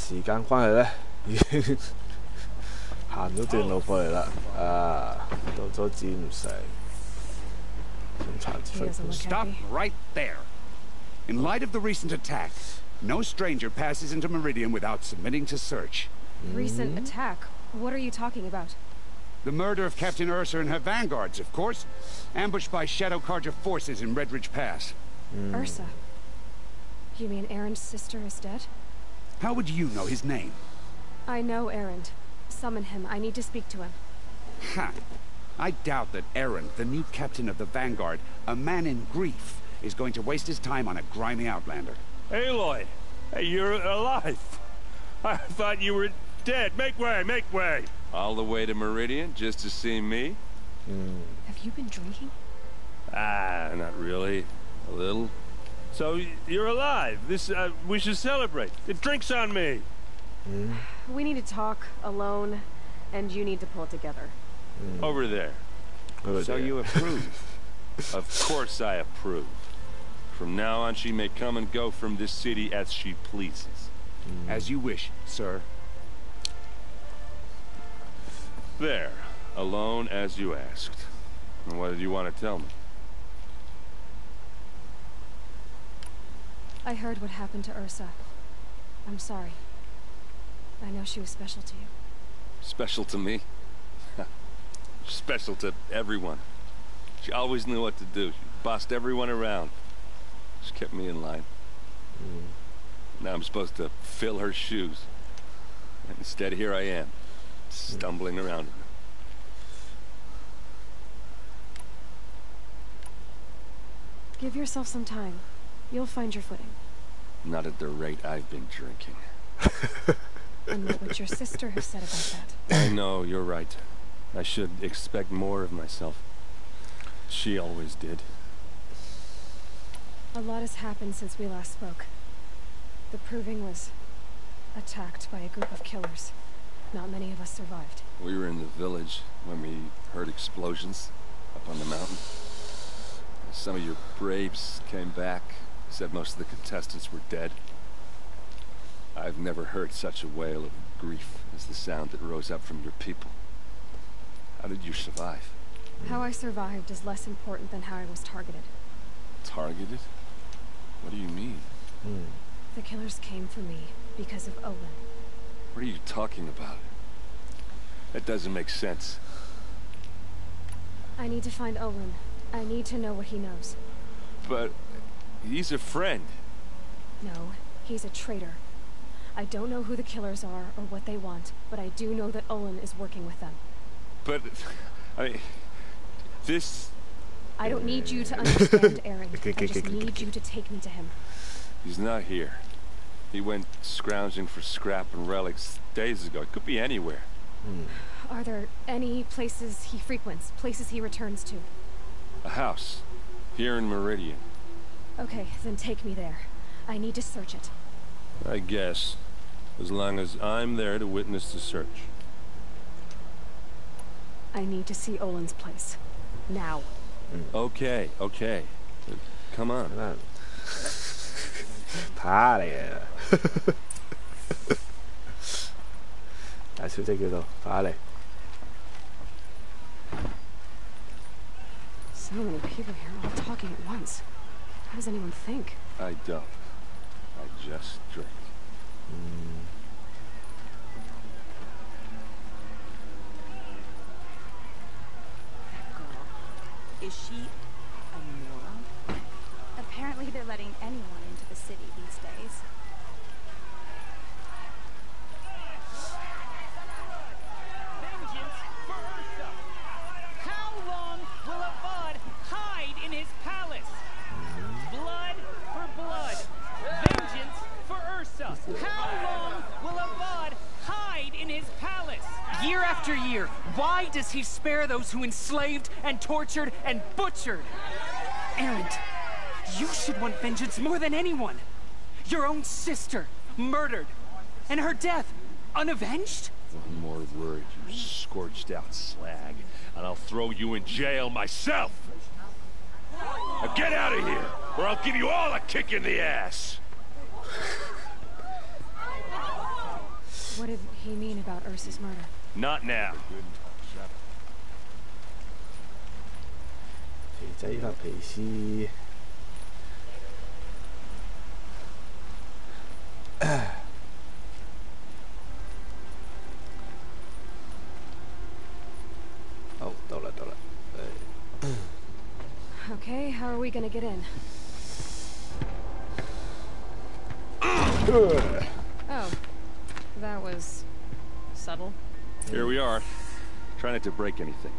時間關係咧，已經行咗段路過嚟啦。到咗戰城檢查指揮官。 Stop right there. In light of the recent attack, no stranger passes into Meridian without submitting to search. Recent attack? What are you talking about? The murder of Captain Ursa and her vanguards, of course. Ambushed by Shadow Carja forces in Redridge Pass. Ursa? You mean Aaron's sister is dead? How would you know his name? I know Aaron. Summon him. I need to speak to him. Ha! I doubt that Aaron, the new captain of the Vanguard, a man in grief, is going to waste his time on a grimy outlander. Aloy! Hey, you're alive! I thought you were dead. Make way, make way! All the way to Meridian just to see me? Have you been drinking? Not really. A little. So, you're alive. We should celebrate. The drink's on me. We need to talk alone, and you need to pull it together. Over there. So you approve? Of course I approve. From now on, she may come and go from this city as she pleases. As you wish, sir. There. Alone as you asked. And what did you want to tell me? I heard what happened to Ursa. I'm sorry. I know she was special to you. Special to me? Special to everyone. She always knew what to do. She bossed everyone around. She kept me in line. Now I'm supposed to fill her shoes. And instead, here I am, stumbling around. Give yourself some time. You'll find your footing. Not at the rate I've been drinking. And know what your sister has said about that. I know, you're right. I should expect more of myself. She always did. A lot has happened since we last spoke. The Proving was attacked by a group of killers. Not many of us survived. We were in the village when we heard explosions up on the mountain. Some of your braves came back, said most of the contestants were dead. I've never heard such a wail of grief as the sound that rose up from your people. How did you survive? How I survived is less important than how I was targeted. Targeted? What do you mean? The killers came for me because of Olin. What are you talking about? That doesn't make sense. I need to find Olin. I need to know what he knows. But he's a friend. No, he's a traitor. I don't know who the killers are or what they want, but I do know that Olin is working with them. But, I mean, this... I don't need you to understand, Aaron. I just need you to take me to him. He's not here. He went scrounging for scrap and relics days ago. It could be anywhere. Are there any places he frequents, places he returns to? A house. Here in Meridian. Okay, then take me there. I need to search it. I guess. As long as I'm there to witness the search. I need to see Olin's place. Now. Okay, okay. Come on. 睇下嚟嘅，大小姐叫做睇下嚟。So many people here, all talking at once. How does anyone think? I don't. I just drink. Is she a moron? Apparently they're letting anyone into the city these days. Vengeance for Ursa! How long will a bud hide in his palace? Blood for blood. Vengeance for Ursa. How long will a bud hide in his palace? Year after year, why does he spare those who enslaved and tortured and butchered? Aaron, you should want vengeance more than anyone. Your own sister, murdered, and her death, unavenged? One more word, you scorched out slag, and I'll throw you in jail myself! Now get out of here, or I'll give you all a kick in the ass! What did he mean about Ursa's murder? Not now. 肥仔發脾氣。好，到啦。Okay, how are we gonna get in? Oh, that was subtle. Here we are. Try not to break anything.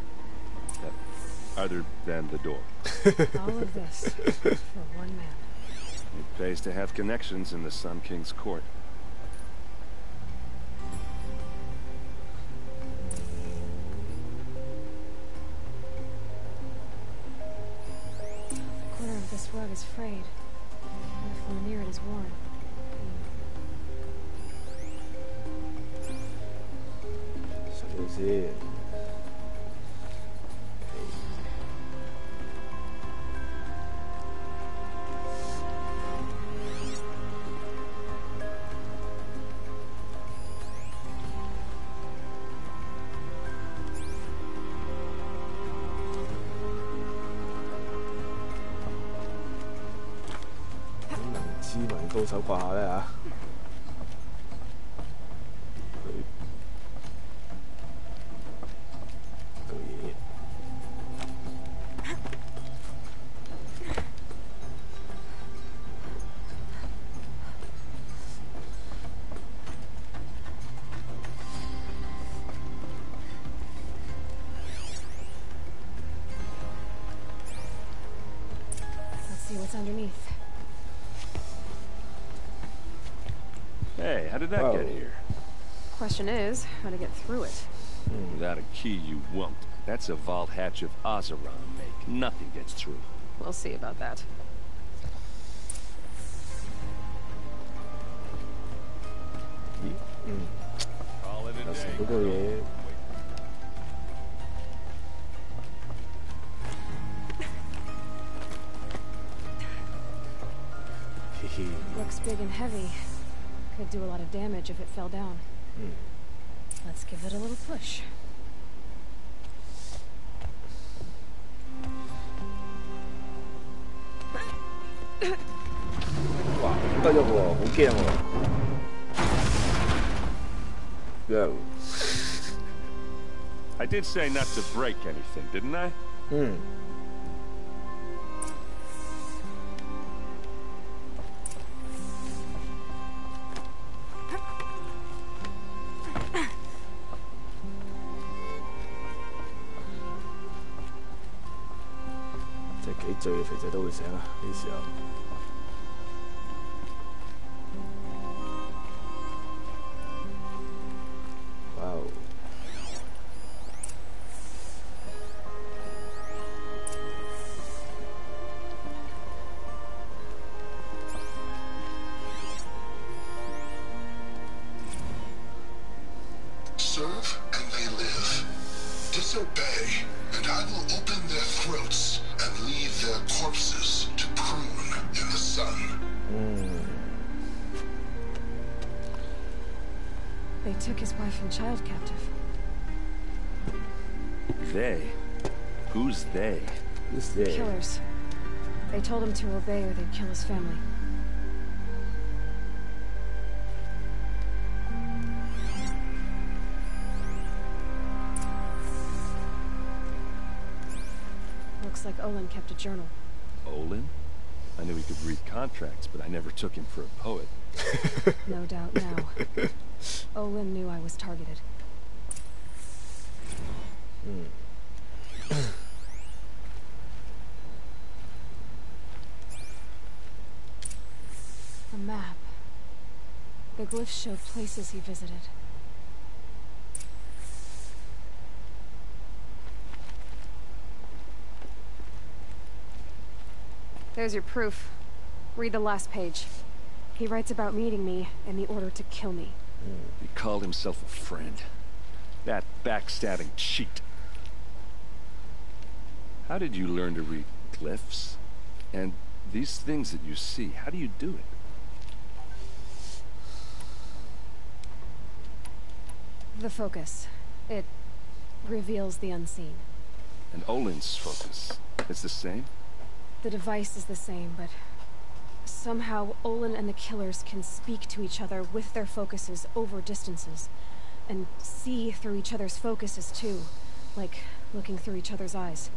Other than the door. All of this for one man. It pays to have connections in the Sun King's court. The corner of this rug is frayed, and the floor near it is worn. 睇下先。知名高手掛下咧嚇，佢做嘢。Let's see what's underneath. Hey, how did that get here? Question is, how to get through it. Without a key, you won't. That's a vault hatch of Ozeron make. Nothing gets through. We'll see about that. Call it a 有時 day. 嗰個嘢。嘻嘻。 Looks big and heavy. Could do a lot of damage if it fell down. Let's give it a little push. 哇，得喐喎，好驚喎。Yo. I did say not to break anything, didn't I? 即係幾醉嘅肥仔都會醒啊！呢時候。哇哦！ Serve and they live. Disobey, and I will open their throats and leave their corpses to prune in the sun. They took his wife and child captive. They? Who's they? Who's there? Killers. They told him to obey or they'd kill his family. Looks like Olin kept a journal. Olin? I knew he could read contracts, but I never took him for a poet. No doubt now. Olin knew I was targeted. A map. The glyphs show places he visited. There's your proof. Read the last page. He writes about meeting me and the order to kill me. He called himself a friend. That backstabbing cheat. How did you learn to read glyphs? And these things that you see, how do you do it? The focus. It reveals the unseen. And Olin's focus, it's the same? The device is the same, but somehow Olin and the killers can speak to each other with their focuses over distances, and see through each other's focuses too, like looking through each other's eyes.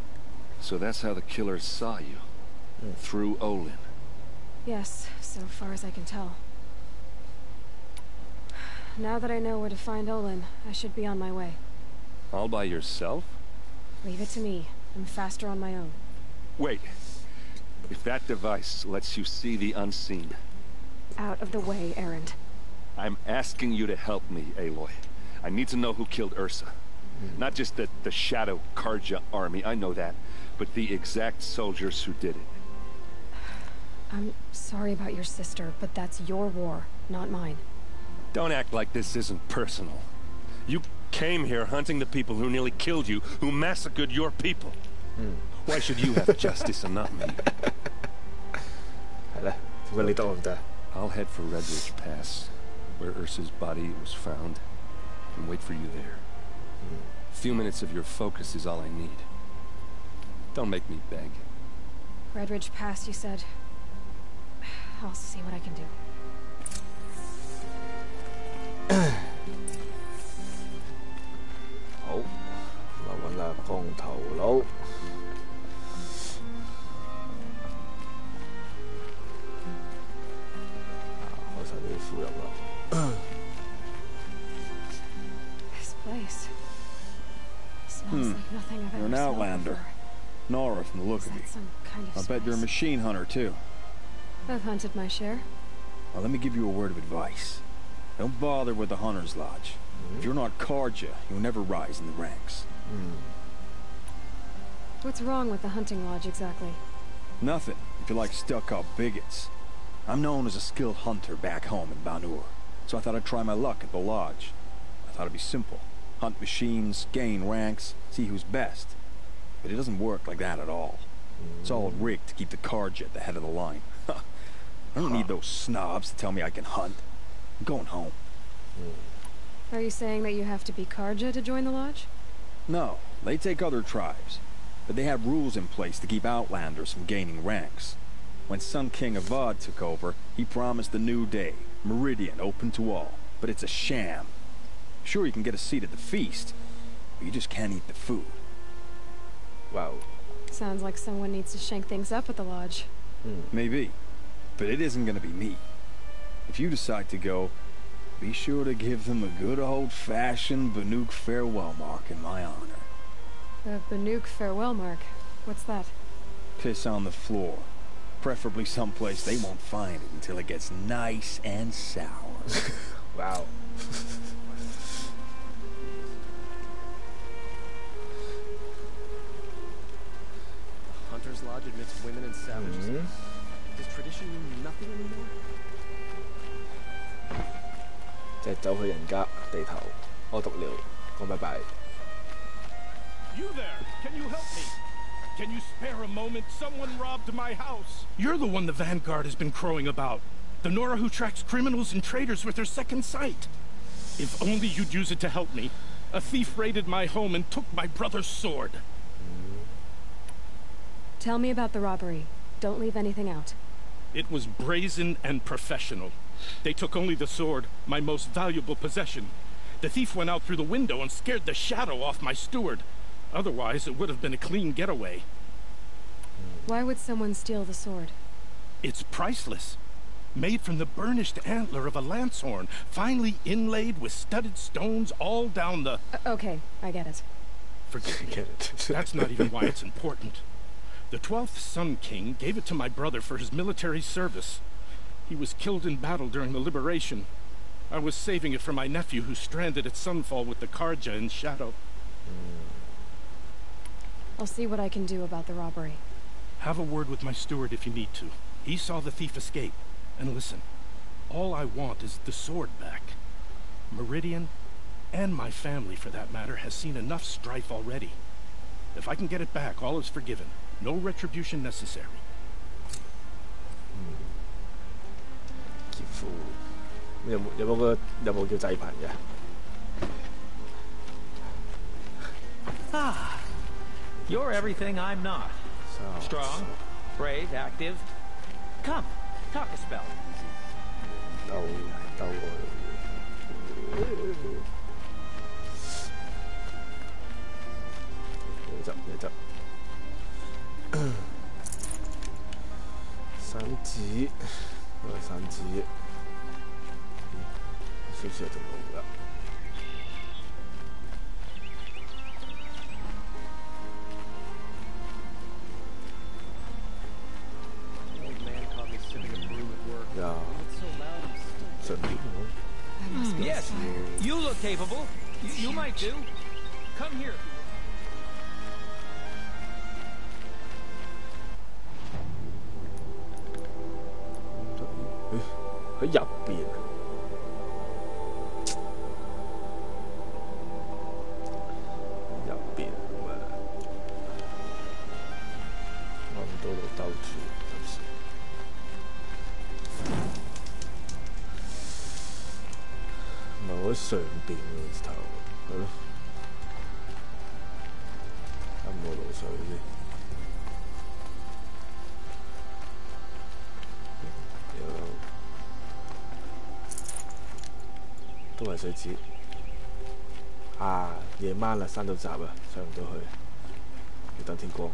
So that's how the killers saw you? Through Olin? Yes, so far as I can tell. Now that I know where to find Olin, I should be on my way. All by yourself? Leave it to me. I'm faster on my own. Wait. If that device lets you see the unseen... Out of the way, Erend. I'm asking you to help me, Aloy. I need to know who killed Ursa. Not just the Shadow Karja army, I know that, but the exact soldiers who did it. I'm sorry about your sister, but that's your war, not mine. Don't act like this isn't personal. You came here hunting the people who nearly killed you, who massacred your people. Why should you have justice and not me? I'll head for Red Ridge Pass, where Ursa's body was found, and wait for you there. A few minutes of your focus is all I need. Don't make me beg. Red Ridge Pass, you said? I'll see what I can do. This place smells like nothing I've ever You're an smelled outlander. before. Nora from the look Is of you. that some kind of I bet you're a spice? machine hunter, too. I've hunted my share. Well, let me give you a word of advice. Don't bother with the Hunter's Lodge. If you're not Karja, you'll never rise in the ranks. What's wrong with the hunting lodge exactly? Nothing, if you like stuck-up bigots. I'm known as a skilled hunter back home in Banur, so I thought I'd try my luck at the lodge. I thought it'd be simple. Hunt machines, gain ranks, see who's best. But it doesn't work like that at all. It's all rigged to keep the Karja at the head of the line. I don't need those snobs to tell me I can hunt. I'm going home. Are you saying that you have to be Karja to join the lodge? No, they take other tribes. But they have rules in place to keep outlanders from gaining ranks. When Sun King Avad took over, he promised a new day, Meridian open to all. But it's a sham. Sure, you can get a seat at the feast, but you just can't eat the food. Wow. Sounds like someone needs to shake things up at the lodge. Maybe. But it isn't gonna be me. If you decide to go, be sure to give them a good old-fashioned Banuk farewell mark in my honor. The Banuk farewell mark. What's that? Piss on the floor. Preferably someplace they won't find it until it gets nice and sour. Wow. Hunter's Lodge admits women and savages. Does tradition mean nothing anymore? 即係走去人家地頭，屙毒尿，講拜拜。 You there! Can you help me? Can you spare a moment? Someone robbed my house. You're the one the Vanguard has been crowing about. The Nora who tracks criminals and traitors with her second sight. If only you'd use it to help me. A thief raided my home and took my brother's sword. Tell me about the robbery. Don't leave anything out. It was brazen and professional. They took only the sword, my most valuable possession. The thief went out through the window and scared the shadow off my steward. Otherwise, it would have been a clean getaway. Why would someone steal the sword? It's priceless. Made from the burnished antler of a lancehorn, finely inlaid with studded stones all down the... Okay, I get it. Forgive me. That's not even why it's important. The 12th Sun King gave it to my brother for his military service. He was killed in battle during the liberation. I was saving it for my nephew who's stranded at Sunfall with the Karja in Shadow. I'll see what I can do about the robbery. Have a word with my steward if you need to. He saw the thief escape. And listen, all I want is the sword back. Meridian, and my family for that matter, has seen enough strife already. If I can get it back, all is forgiven. No retribution necessary. 劫富有冇叫祭貧嘅？ Ah, you're everything I'm not. Strong, brave, active. Come, talk a spell. 鬥我。有執。散紙，我係散紙，好似有條路啦。呀，順便喎。Yes, you look capable. You might do. Come here. 喺入邊，我唔到度兜住，暫時。唔係我喺上邊嘅頭，係咯，啱冇路水先。都係水紙啊！夜晚啦，山到閘啊，上唔到去，要等天光。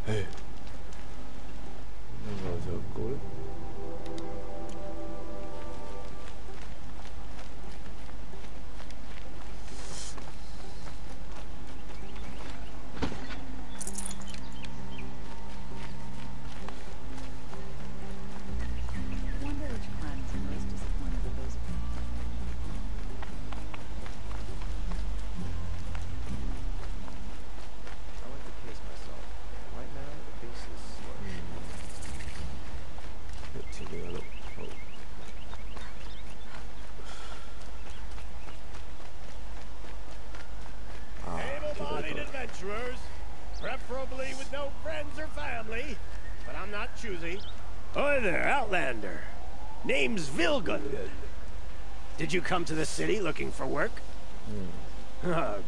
唉，咁我就估啦。Preferably with no friends or family, but I'm not choosy. Hi there, Outlander. Name's Vilgun. Did you come to the city looking for work?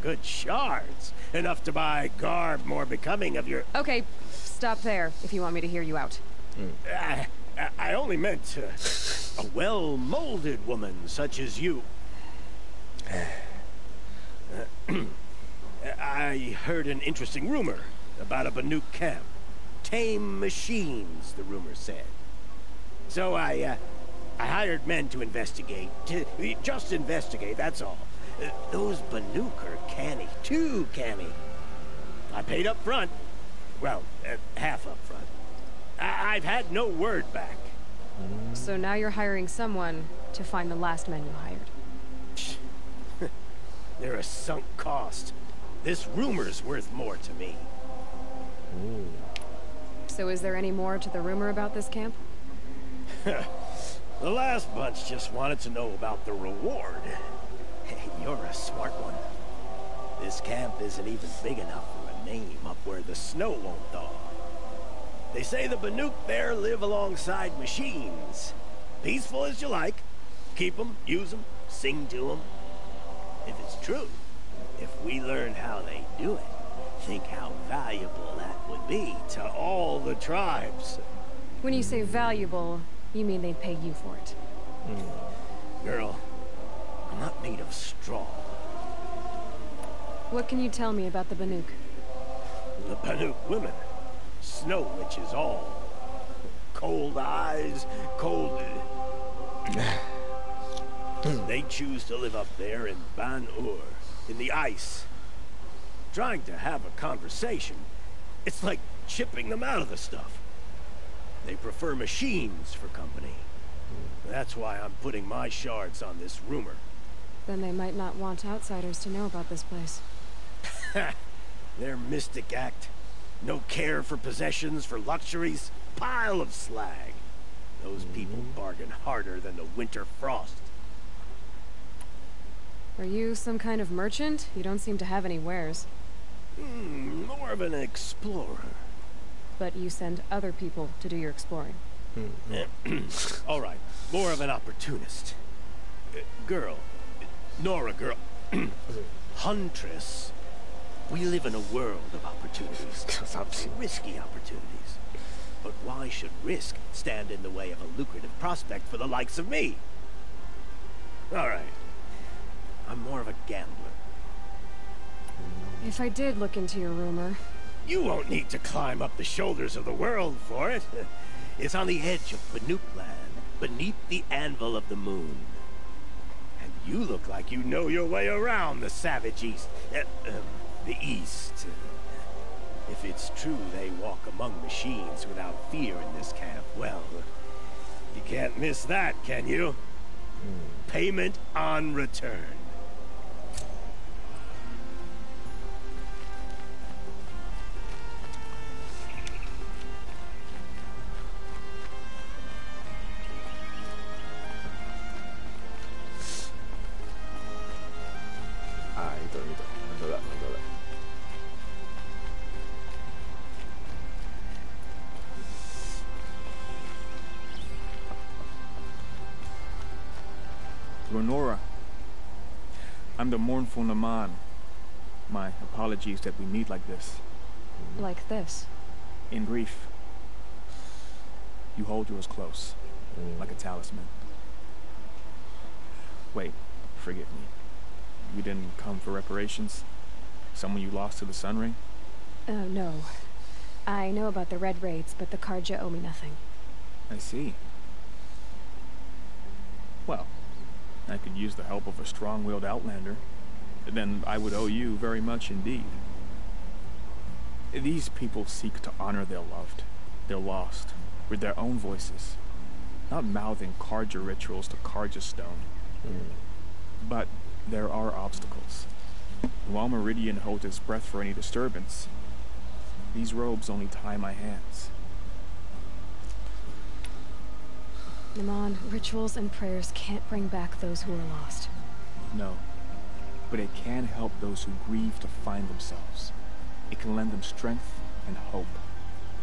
Good shards. Enough to buy garb more becoming of your... Okay, stop there if you want me to hear you out. I only meant a well-molded woman such as you. I heard an interesting rumor about a Banuk camp. Tame machines, the rumor said. So I hired men to investigate. Just investigate, that's all. Those Banuk are canny. Too canny. I paid up front. Well, half up front. I've had no word back. So now you're hiring someone to find the last men you hired. They're a sunk cost. This rumor's worth more to me. So is there any more to the rumor about this camp? The last bunch just wanted to know about the reward. Hey, you're a smart one. This camp isn't even big enough for a name up where the snow won't thaw. They say the Banuk there live alongside machines. Peaceful as you like. Keep them, use them, sing to them. If it's true, if we learn how they do it, think how valuable that would be to all the tribes. When you say valuable, you mean they'd pay you for it. Girl, I'm not made of straw. What can you tell me about the Banuk? The Banuk women. Snow witches all. Cold eyes, cold... They choose to live up there in Ban-Ur, in the ice. Trying to have a conversation, it's like chipping them out of the stuff. They prefer machines for company. That's why I'm putting my shards on this rumor. Then they might not want outsiders to know about this place. Their mystic act. No care for possessions, for luxuries. Pile of slag. Those people bargain harder than the winter frost. Are you some kind of merchant? You don't seem to have any wares. More of an explorer. But you send other people to do your exploring. All right, more of an opportunist. Girl. Nora girl. Huntress. We live in a world of opportunities. Risky opportunities. But why should risk stand in the way of a lucrative prospect for the likes of me? All right. I'm more of a gambler. If I did look into your rumor... You won't need to climb up the shoulders of the world for it. It's on the edge of Banuk land, beneath the anvil of the moon. And you look like you know your way around the savage east. The east. If it's true they walk among machines without fear in this camp, well, you can't miss that, can you? Payment on return. Lenora, I'm the mournful Naman. My apologies that we meet like this. Like this? In grief. You hold yours close, like a talisman. Wait, forgive me. You didn't come for reparations? Someone you lost to the Sun Ring? No. I know about the Red Raids, but the Karja owe me nothing. I see. Well, I could use the help of a strong-willed outlander. Then I would owe you very much indeed. These people seek to honor their loved, their lost, with their own voices, not mouthing Karja rituals to Karja stone. But there are obstacles. While Meridian holds its breath for any disturbance, these robes only tie my hands. Naman, rituals and prayers can't bring back those who are lost. No, but it can help those who grieve to find themselves. It can lend them strength and hope,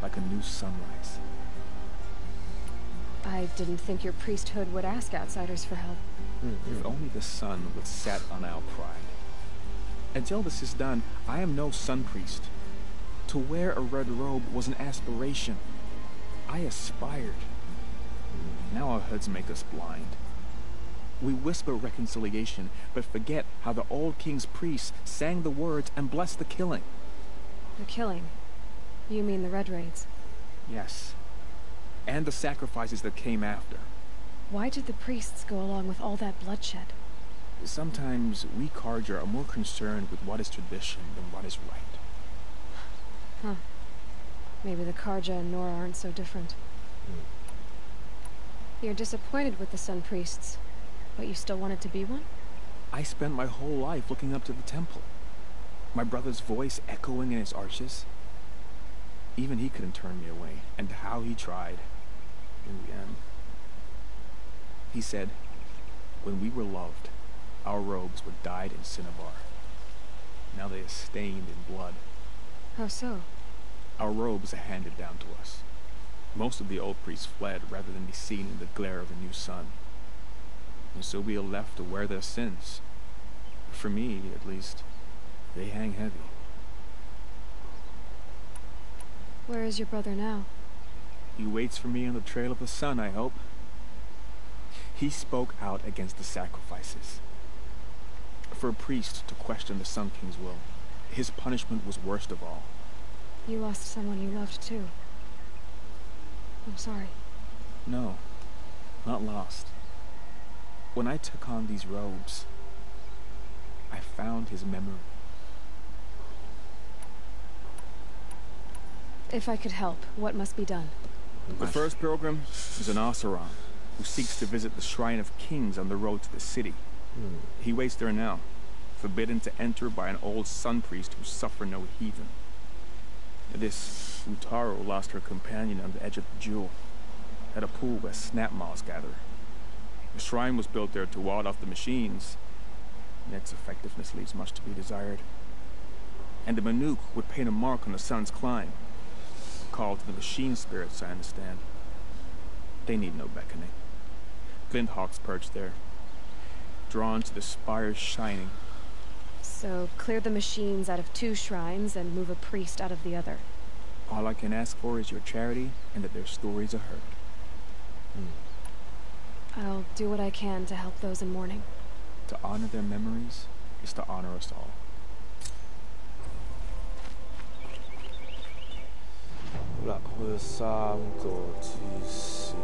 like a new sunrise. I didn't think your priesthood would ask outsiders for help. If only the sun would set on our pride. Until this is done, I am no sun priest. To wear a red robe was an aspiration. I aspired. Now our hoods make us blind. We whisper reconciliation, but forget how the old king's priests sang the words and blessed the killing. The killing? You mean the Red Raids? Yes. And the sacrifices that came after. Why did the priests go along with all that bloodshed? Sometimes we Karja are more concerned with what is tradition than what is right. Huh. Maybe the Karja and Nora aren't so different. You're disappointed with the Sun Priests, but you still wanted to be one? I spent my whole life looking up to the temple. My brother's voice echoing in its arches. Even he couldn't turn me away, and how he tried. In the end. He said, when we were loved, our robes were dyed in cinnabar. Now they are stained in blood. How so? Our robes are handed down to us. Most of the old priests fled rather than be seen in the glare of a new sun. And so we are left to wear their sins. For me, at least, they hang heavy. Where is your brother now? He waits for me on the trail of the sun, I hope. He spoke out against the sacrifices. For a priest to question the Sun King's will, his punishment was worst of all. You lost someone you loved too. I'm sorry. No, not lost. When I took on these robes, I found his memory. If I could help, what must be done? The first pilgrim is an Oseram, who seeks to visit the Shrine of Kings on the road to the city. He waits there now, forbidden to enter by an old sun priest who suffered no heathen. This Utaro lost her companion on the edge of the jewel, at a pool where snap moths gather. The shrine was built there to ward off the machines, and its effectiveness leaves much to be desired. And the Banuk would paint a mark on the sun's climb, a call to the machine spirits, I understand. They need no beckoning. Flint hawks perch there, drawn to the spire's shining. So, clear the machines out of 2 shrines and move a priest out of the other. All I can ask for is your charity and that their stories are heard. I'll do what I can to help those in mourning. To honor their memories is to honor us all. Là, 去3個支線。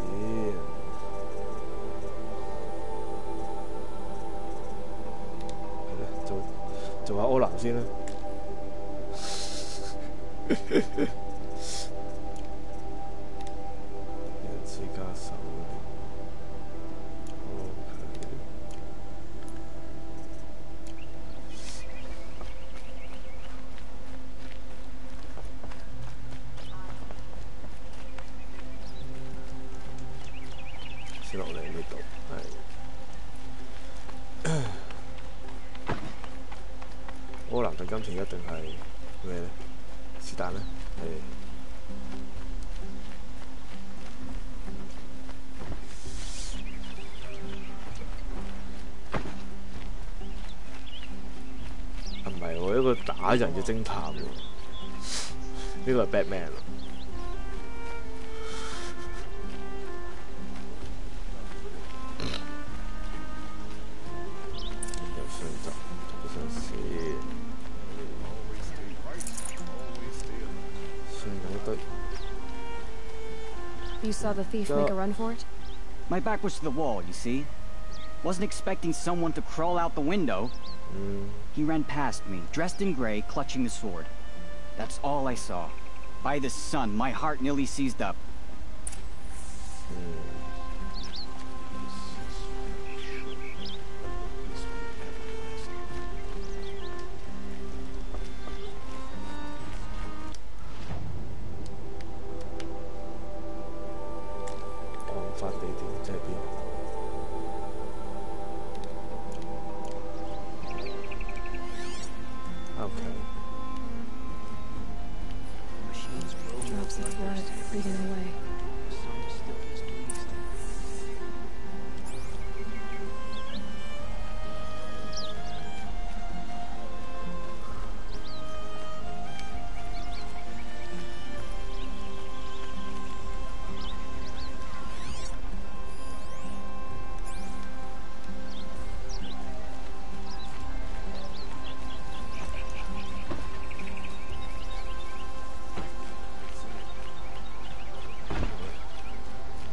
係咧，做下柯南先啦。人之加手。先落嚟呢度，係。柯南嘅金錢一定係咩咧？是但啦，係。唔係喎，一個打人嘅偵探喎，呢個係 Batman 喎。You saw the thief make a run for it? My back was to the wall, you see? Wasn't expecting someone to crawl out the window. He ran past me, dressed in gray, clutching the sword. That's all I saw. By the sun, my heart nearly seized up. Drops of blood bleeding away.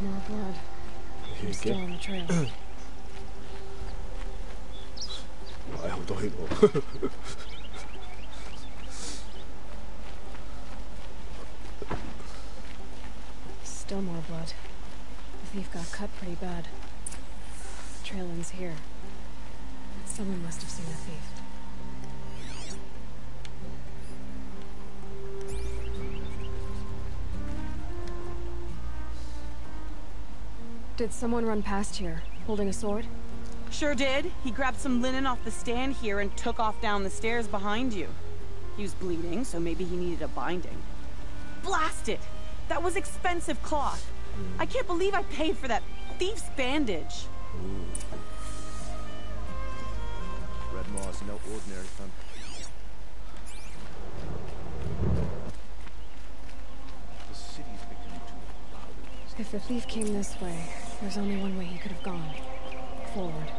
More blood. I'm still on the trail. 哇，好多血喎！ Still more blood. The thief got cut pretty bad. The trail ends here. Someone must have seen the thief. Did someone run past here, holding a sword? Sure did. He grabbed some linen off the stand here and took off down the stairs behind you. He was bleeding, so maybe he needed a binding. Blast it! That was expensive cloth. I can't believe I paid for that thief's bandage. Red Maw is no ordinary thunder. The city's becoming too loud. If the thief came this way, there's only one way he could have gone. Forward.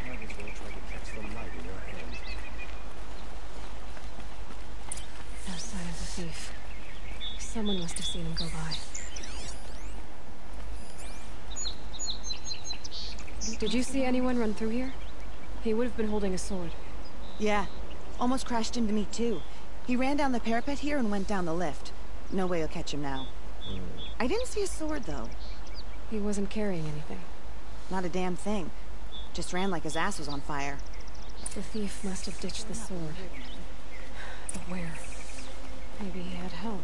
Might as well try to catch the light in your hand. No sign of the thief. Someone must have seen him go by. Did you see anyone run through here? He would have been holding a sword. Yeah. Almost crashed into me, too. He ran down the parapet here and went down the lift. No way you'll catch him now. I didn't see a sword, though. He wasn't carrying anything. Not a damn thing. Just ran like his ass was on fire. The thief must have ditched the sword. But where? Maybe he had help.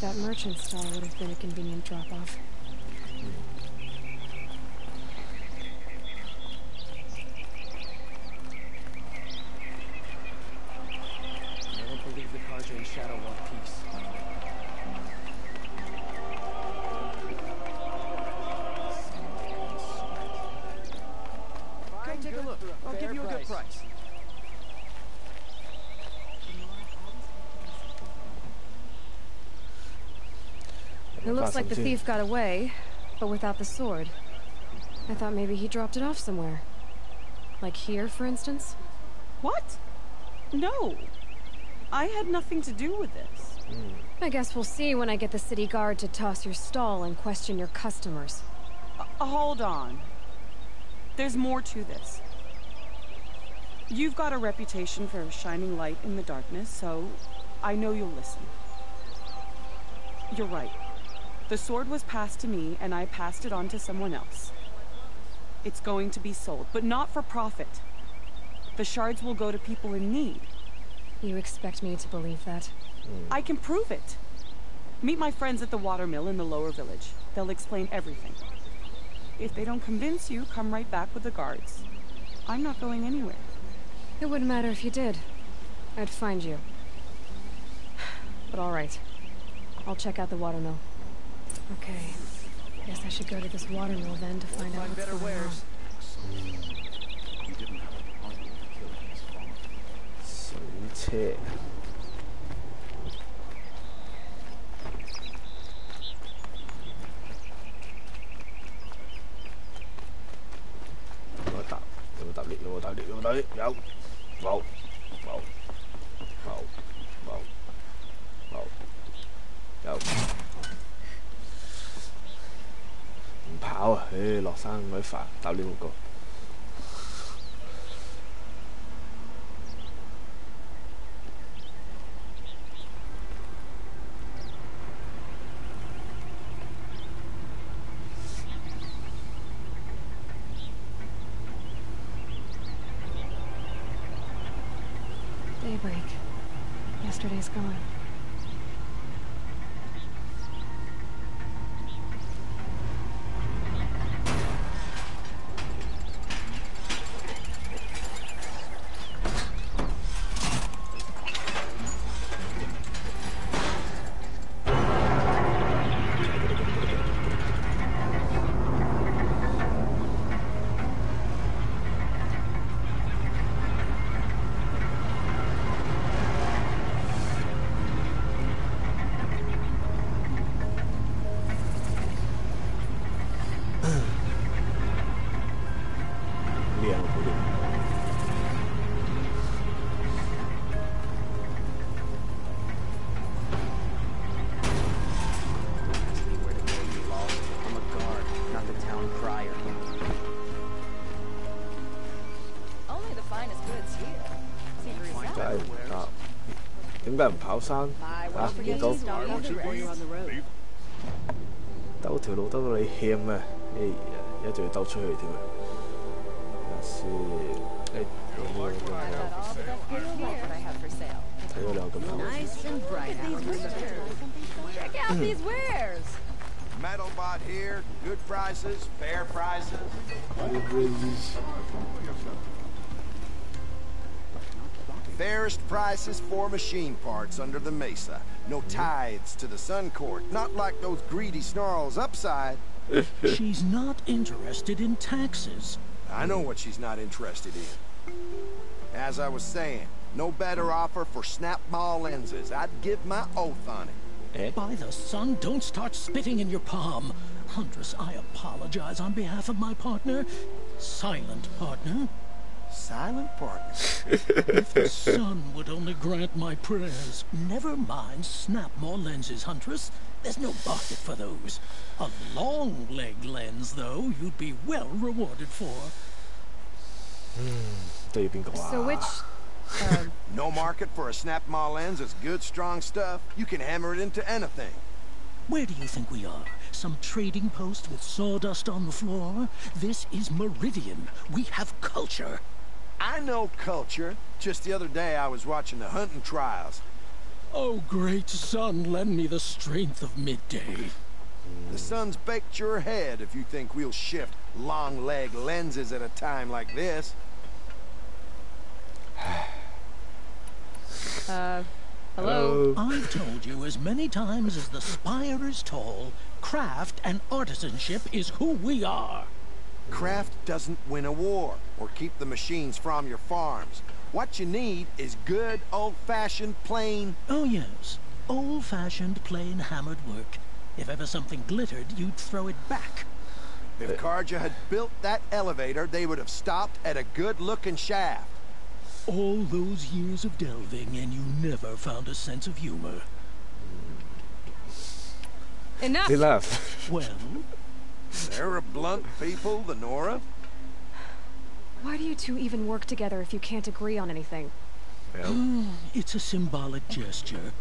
That merchant stall would have been a convenient drop-off. I don't believe the Carja and Shadow want peace. Looks like the thief got away, but without the sword. I thought maybe he dropped it off somewhere. Like here, for instance? What? No. I had nothing to do with this. I guess we'll see when I get the city guard to toss your stall and question your customers. Hold on. There's more to this. You've got a reputation for shining light in the darkness, so I know you'll listen. You're right. The sword was passed to me, and I passed it on to someone else. It's going to be sold, but not for profit. The shards will go to people in need. You expect me to believe that? I can prove it. Meet my friends at the watermill in the lower village. They'll explain everything. If they don't convince you, come right back with the guards. I'm not going anywhere. It wouldn't matter if you did. I'd find you. But all right. I'll check out the watermill. Okay. Guess I should go to this watermill then to find out what's going on. Daybreak. Yesterday's gone.點解唔跑山啊？見到兜條路兜到你欠咩？哎呀，一定要兜出去添啊！先，誒，睇咗兩個頭。Check out these wares. Metal bought here, good prices, fair prices. Fairest prices for machine parts under the mesa. No tithes to the Sun Court, not like those greedy snarls upside. She's not interested in taxes. I know what she's not interested in. As I was saying, no better offer for snap ball lenses. I'd give my oath on it. By the sun, don't start spitting in your palm. Huntress, I apologize on behalf of my partner. Silent partner. Silent partner? If the sun would only grant my prayers. Never mind snap more lenses, Huntress. There's no market for those. A long leg lens, though, you'd be well rewarded for. So which... No market for a snap maw lens is good, strong stuff. You can hammer it into anything. Where do you think we are? Some trading post with sawdust on the floor? This is Meridian. We have culture. I know culture. Just the other day I was watching the hunting trials. Oh, great sun, lend me the strength of midday. The sun's baked your head if you think we'll shift long leg lenses at a time like this. Hello? I've told you as many times as the spire is tall, craft and artisanship is who we are. Craft doesn't win a war or keep the machines from your farms. What you need is good, old-fashioned, plain... Oh, yes. Old-fashioned, plain hammered work. If ever something glittered, you'd throw it back. If Karja had built that elevator, they would have stopped at a good-looking shaft. All those years of delving, and you never found a sense of humor. Enough! Enough. Well? They're a blunt people, the Nora. Why do you two even work together if you can't agree on anything? Well. It's a symbolic gesture.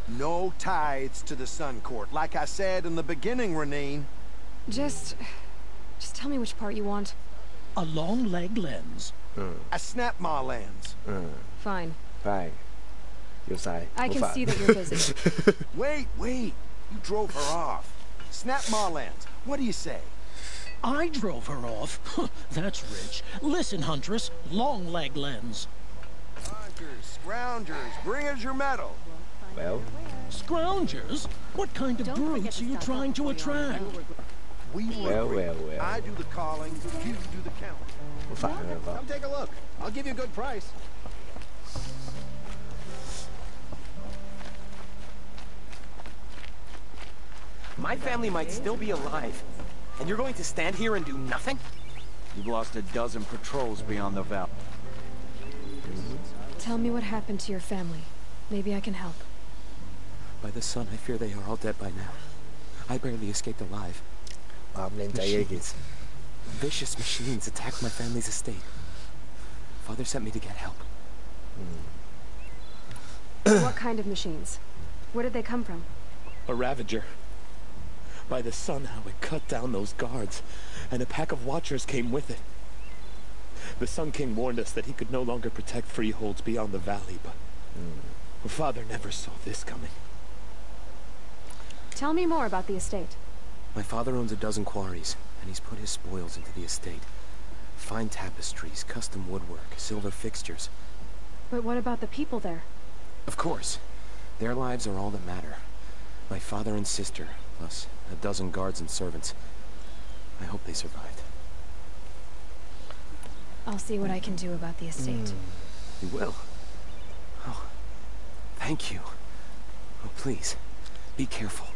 No tithes to the Sun Court, like I said in the beginning, Renine. Just tell me which part you want. A long leg lens. A snap-ma lens. Fine. Fine. You'll say. I can see that you're busy. Wait. You drove her off. Snap-ma lens. What do you say? I drove her off. That's rich. Listen, Huntress. Long leg lens. Hunters, scroungers, bring us your medal. Well. Scroungers? What kind of brutes are you trying to attract? Well. I do the calling, you do the counting. Come take a look. I'll give you a good price. My family might still be alive, and you're going to stand here and do nothing? You've lost a dozen patrols beyond the valley. Tell me what happened to your family. Maybe I can help. By the sun, I fear they are all dead by now. I barely escaped alive. Vicious machines attacked my family's estate. Father sent me to get help. What kind of machines? Where did they come from? A Ravager. By the sun, how it cut down those guards, and a pack of watchers came with it. The Sun King warned us that he could no longer protect freeholds beyond the valley, but Father never saw this coming. Tell me more about the estate. My father owns a dozen quarries, and he's put his spoils into the estate. Fine tapestries, custom woodwork, silver fixtures. But what about the people there? Of course. Their lives are all that matter. My father and sister, plus a dozen guards and servants. I hope they survived. I'll see what I can do about the estate. You will? Oh, thank you. Oh, please, be careful.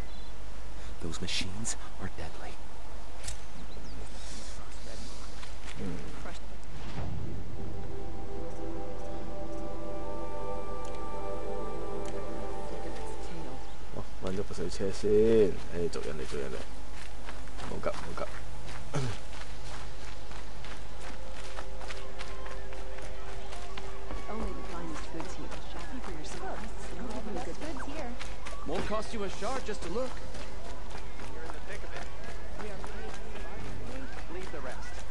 Those machines are deadly.揾咗部水車先，逐人嚟，冇急。Won't cost you a shard just to look. You're in the thick of it. We have leave the rest.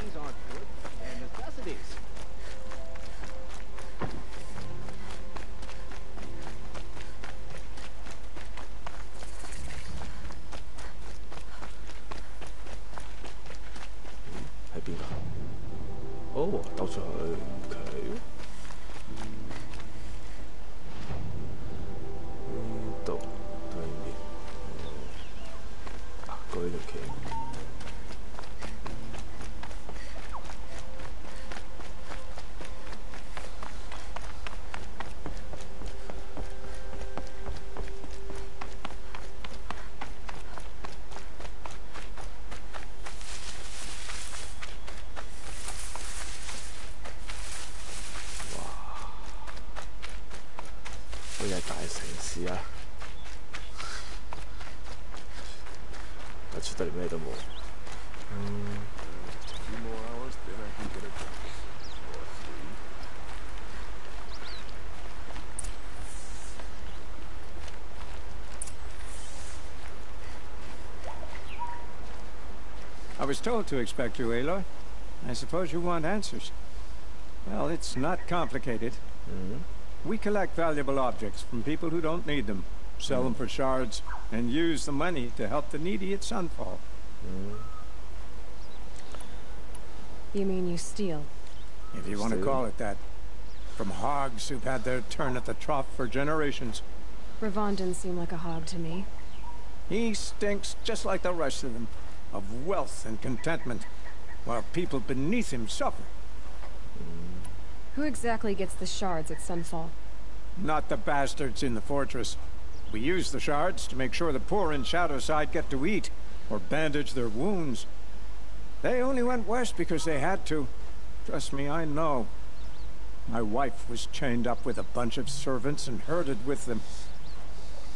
These aren't good. They're necessities. Oh, 兜出去，OK。呢度對面，過呢條橋。大城市啊！我出到嚟咩都冇。2 more hours, then I can get it done. Or 3. I was told to expect you, Aloy. I suppose you want answers. Well, it's not complicated. We collect valuable objects from people who don't need them, sell them for shards, and use the money to help the needy at Sunfall. You mean you steal? If you want to call it that. From hogs who've had their turn at the trough for generations. Ravon didn't seem like a hog to me. He stinks just like the rest of them, of wealth and contentment, while people beneath him suffer. Who exactly gets the shards at Sunfall? Not the bastards in the fortress. We use the shards to make sure the poor in Shadowside get to eat, or bandage their wounds. They only went west because they had to. Trust me, I know. My wife was chained up with a bunch of servants and herded with them.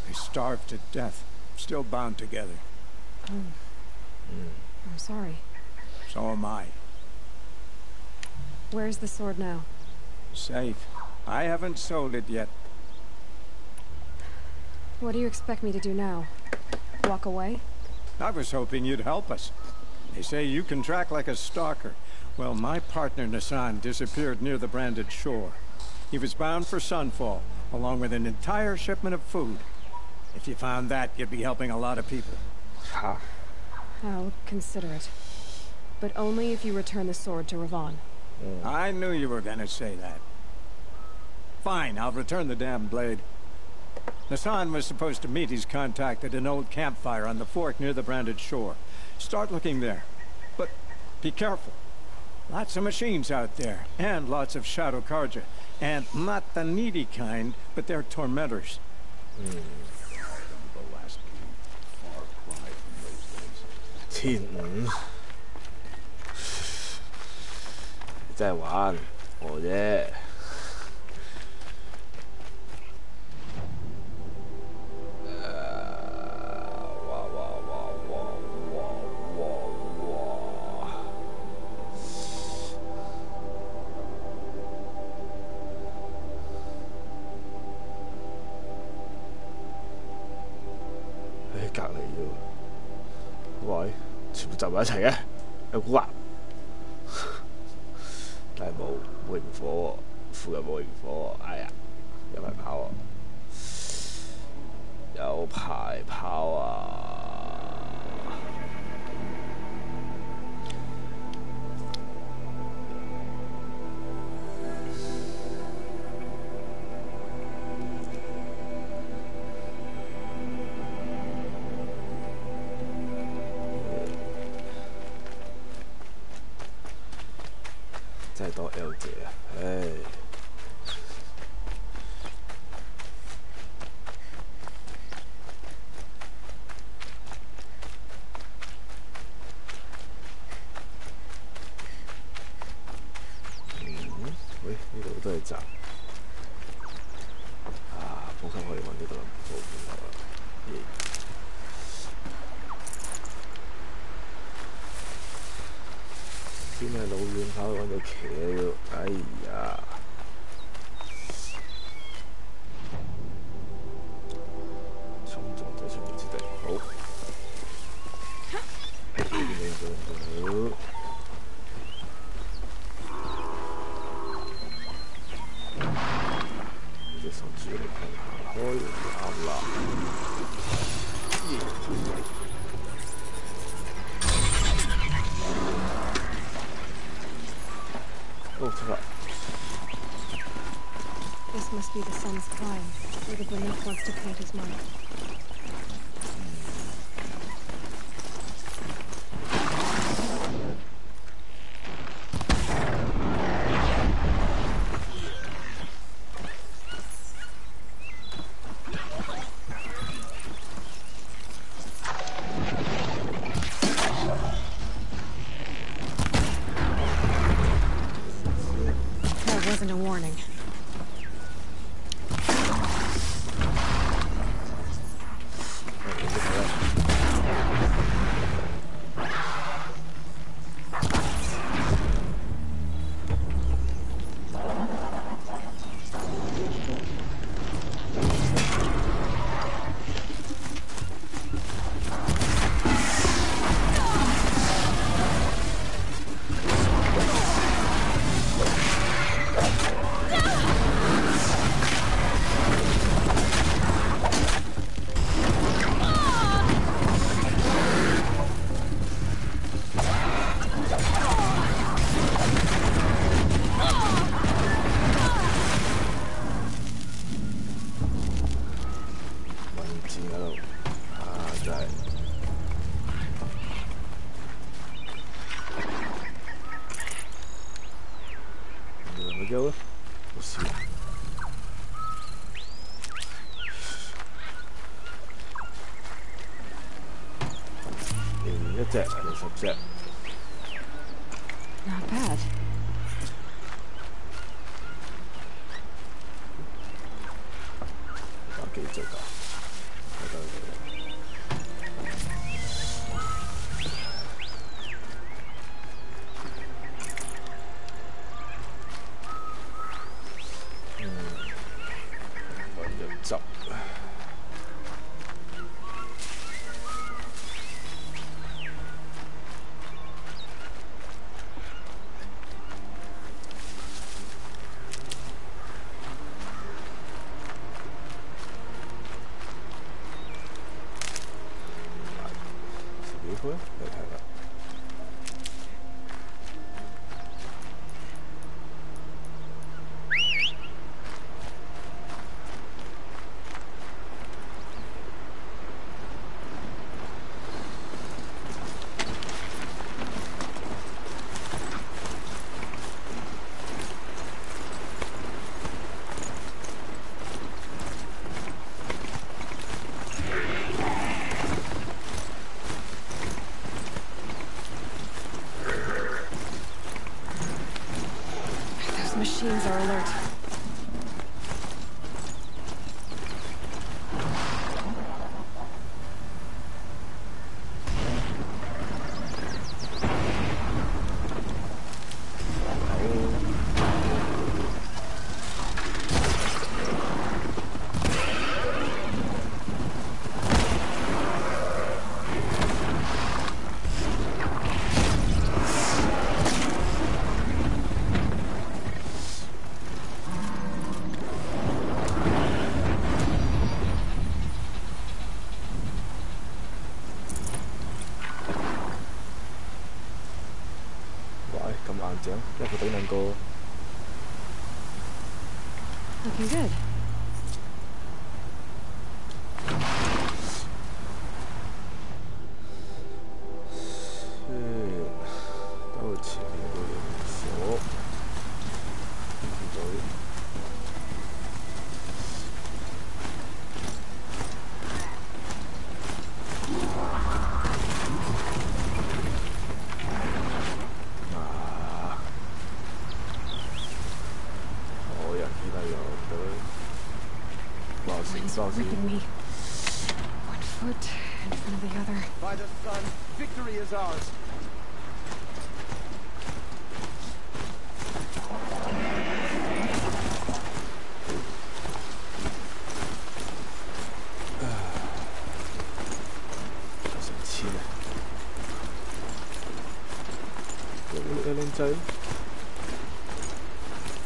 They starved to death, still bound together. I'm sorry. So am I. Where's the sword now? Safe. I haven't sold it yet. What do you expect me to do now? Walk away? I was hoping you'd help us. They say you can track like a stalker. Well, my partner Nassan disappeared near the branded shore. He was bound for Sunfall, along with an entire shipment of food. If you found that, you'd be helping a lot of people. I'll consider it. But only if you return the sword to Ravon. I knew you were gonna say that. Fine, I'll return the damn blade. Nassan was supposed to meet his contact at an old campfire on the fork near the branded shore. Start looking there. But be careful. Lots of machines out there, and lots of Shadow Karja. And not the needy kind, but they're tormentors. Thiên五，你真係玩我啫。隔離啫喎，喂，全部集埋一齊嘅，有蠱惑，但係冇螢火喎，附近冇螢火喎，哎呀，有排跑喎，有排跑啊！真係多 L 姐啊！唉，喂，呢度都係閘啊！補給可以揾呢度部分啦。邊係老遠跑去揾到騎要，哎呀！衝撞咗全部之地，好。呢邊你做唔到？隻手指力行開就啱啦。This must be the sun's climb, where the beneath wants to plant his mark. That wasn't a warning. go. We'll see. 隻，60隻。Not bad. 打幾隻㗎？揾隻汁。Machines are alert. Looking good. 到前面嗰條鎖，見到。Ripping me. One foot in front of the other. By the sun, victory is ours.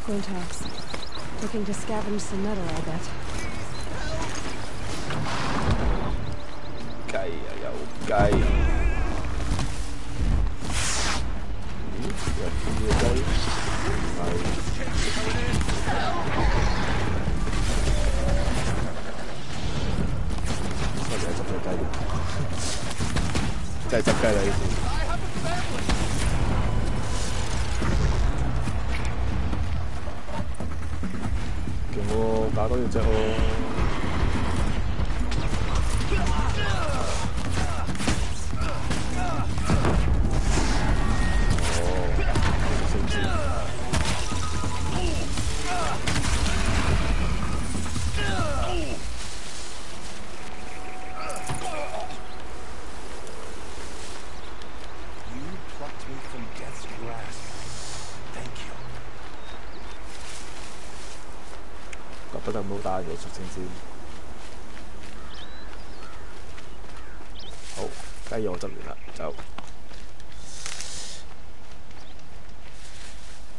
Quintax. Looking to scavenge some metal, I bet. 雞啊，有雞！咦？有邊隻雞？係。收嚟執隻雞添，真係執雞啦呢次。勁喎，打多隻喎。不但冇打人嘅屬性先。好，雞我執完啦，走。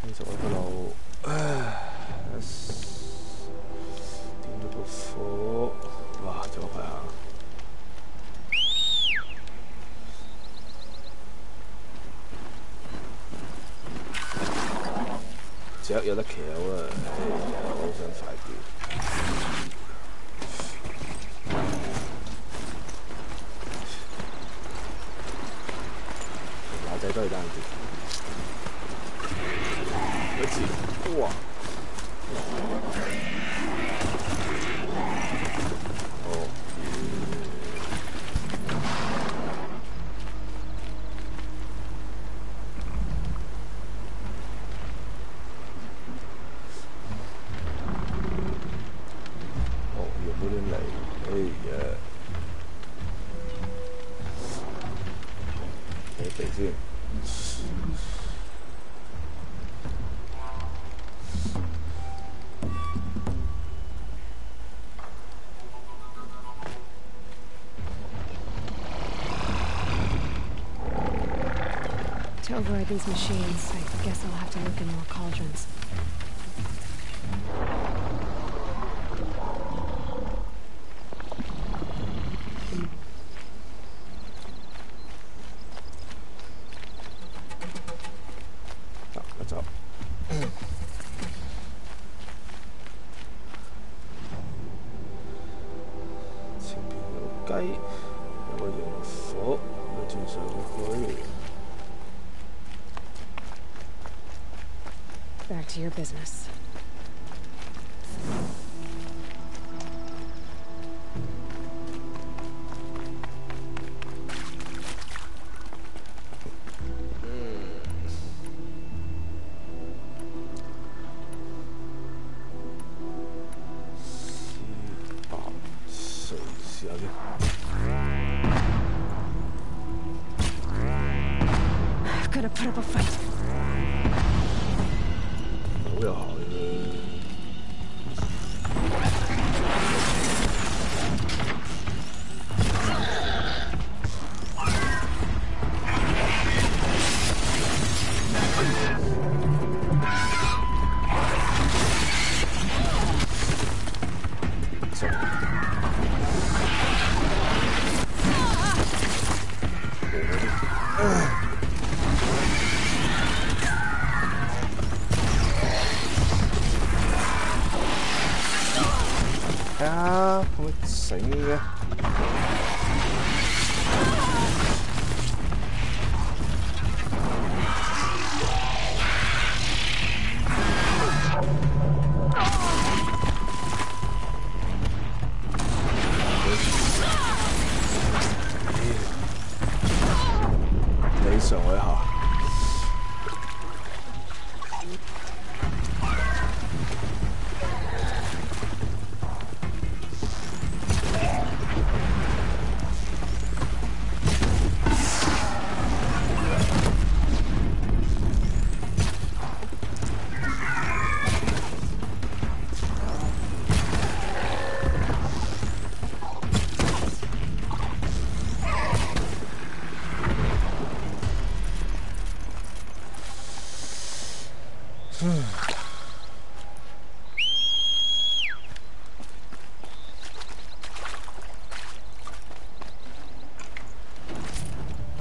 呢就我個路，點咗個火，哇！仲有排行。隻有得騎啊！我好想快啲。馬仔都係單啲。嗰次，哇！哦。To override these machines, I guess I'll have to look in more cauldrons. Back to your business. I've got to put up a fight. 好又好嘅。啊，咁醒嘅。你上位下。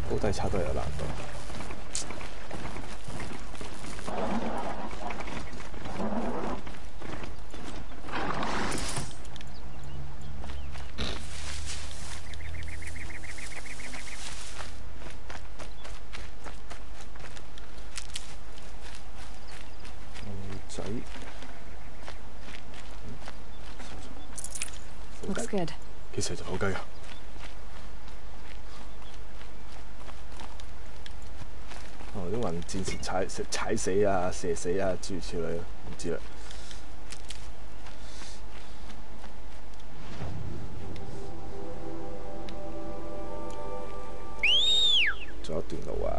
高低差都有難度。仔 Looks good. 幾時就好雞啊？哦，啲雲戰士踩死啊、射死啊，諸如此類，唔知啦。仲有一段路啊，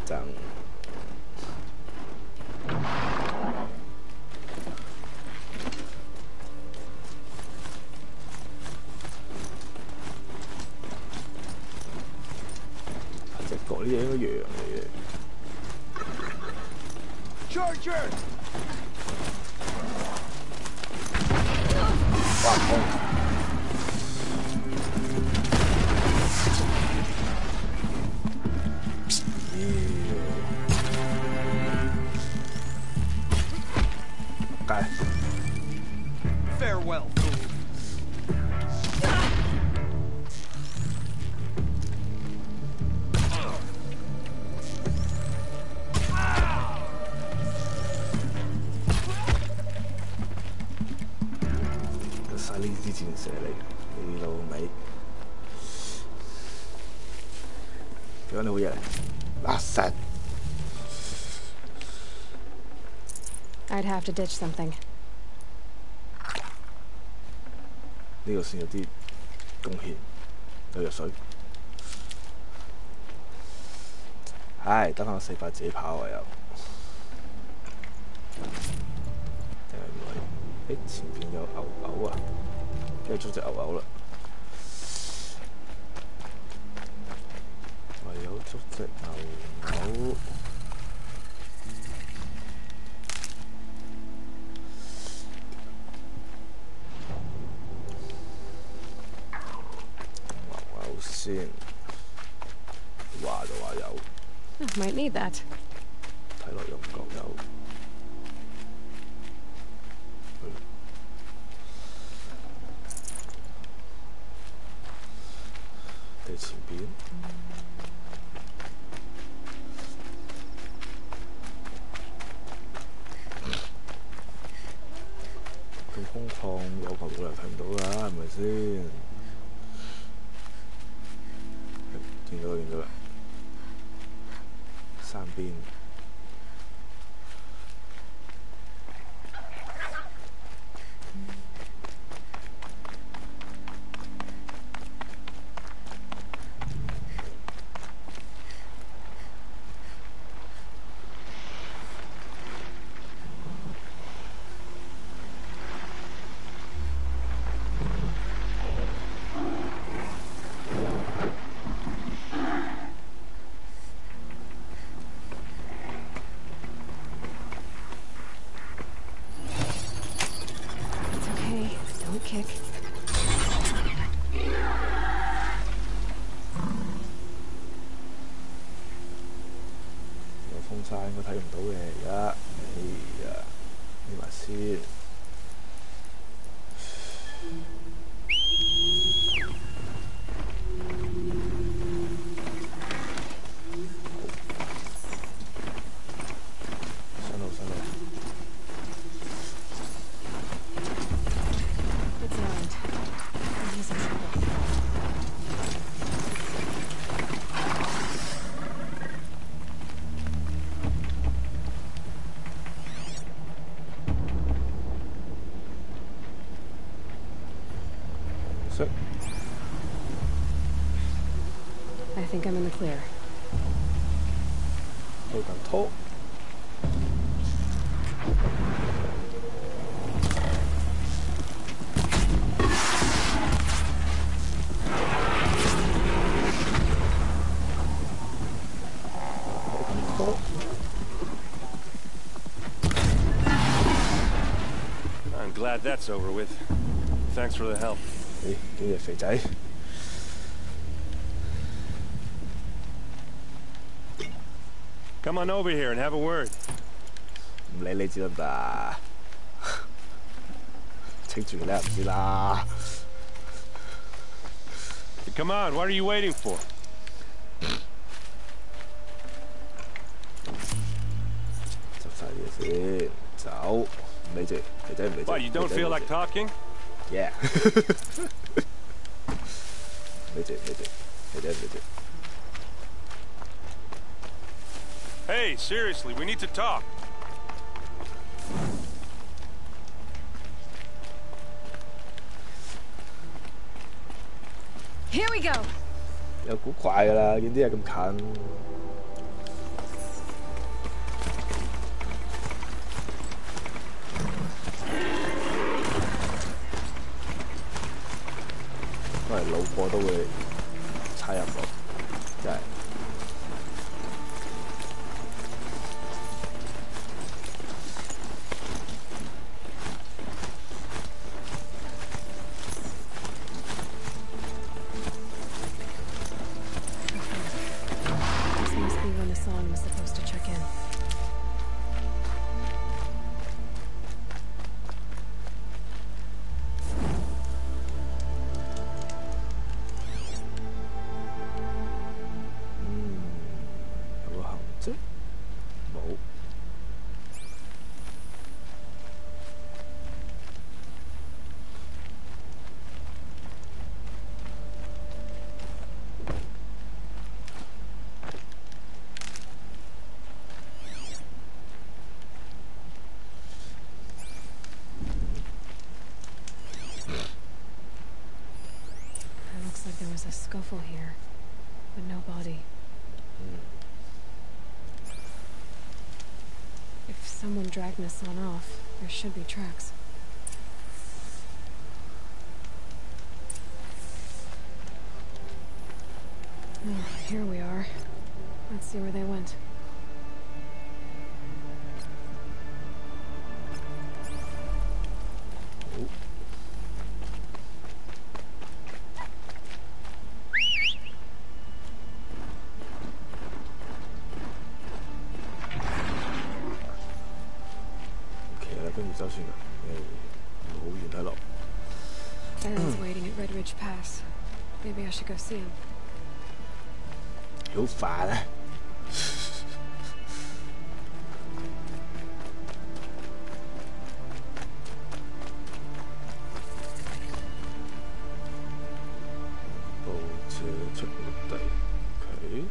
爭。隻角呢嘢應該羊嚟嘅。Charger！ 哇，痛！街。Farewell, fool. 晒呢支箭射你老味！點解你好嘢嚟？垃圾！ I'd have to ditch something. 呢個先有啲貢獻，有藥水。唉，得翻個400自己跑啊又。定係唔係？誒，前邊有牛啊！跟住捉隻牛啦。唯有捉隻牛。牛先，話就話有。Might need that. 睇落又唔覺有。地前邊。咁空曠有球冇理由睇唔到㗎，係咪先？見到啦，見到啦，山邊。風沙應該睇唔到嘅而家，哎呀，匿埋先。上路上路。I think I'm in the clear. 去緊拖。I'm glad that's over with. Thanks for the help. 咦，見隻肥仔。Come on over here and have a word. 唔理你知得唔得啊？清住你唔知啦。Come on, what are you waiting for? 執晒嘢先，走。唔理住，肥仔唔理住。What, you don't feel like talking? Yeah. 唔理住，唔理住，肥仔唔理住。Hey, seriously, we need to talk. Here we go. 有古怪㗎啦，見啲嘢咁近。都係路過都會插入到，真係。There was a scuffle here, but no body. If someone dragged Nassan off, there should be tracks. Oh, here we are. Let's see where they went. Aaron's waiting at Red Ridge Pass. Maybe I should go see him. 好煩啊！部車出陸地 ，OK。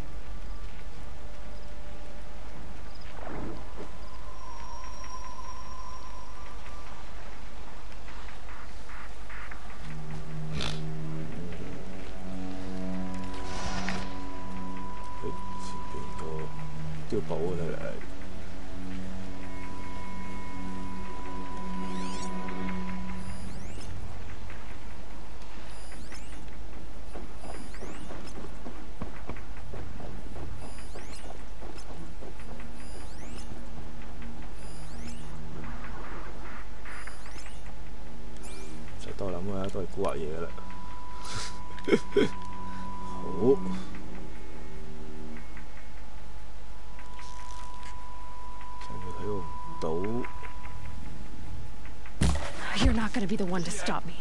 碉堡啊，睇嚟。唔使多諗啊，都係蠱惑嘢㗎啦。好。You're not gonna be the one to stop me.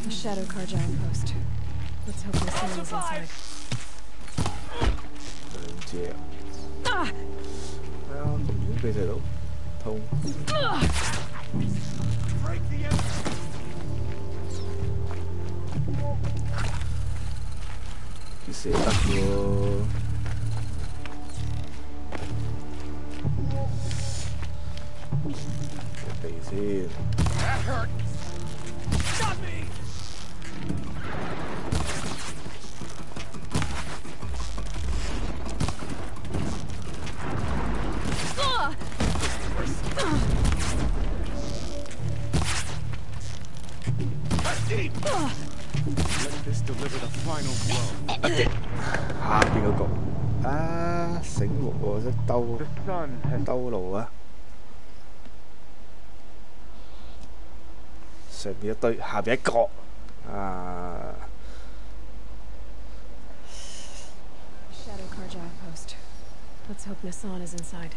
A shadow car giant post. Let's hope my son is inside. 兩隻。係啊，咁遠俾射到，痛。佢射得喎。地先。That hurt. Stop me. 下邊嗰個啊，醒目喎，即兜路啊！上邊一堆，下邊一個啊！ Shadow car giant post. Let's hope Nassan is inside.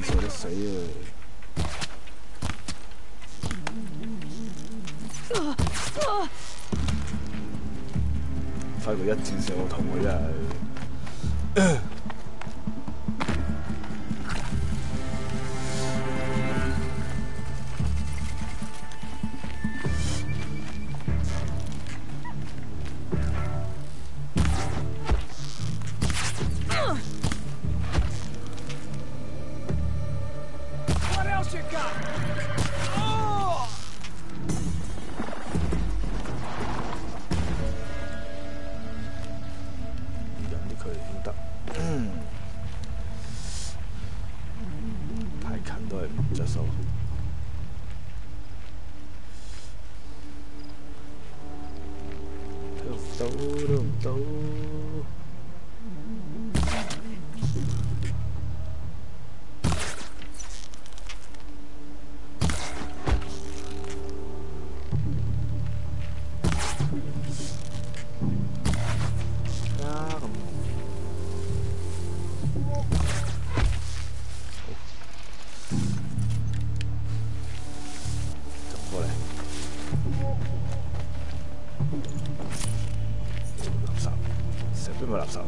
射得死啊！快過一箭射我痛啊！真係。垃圾好。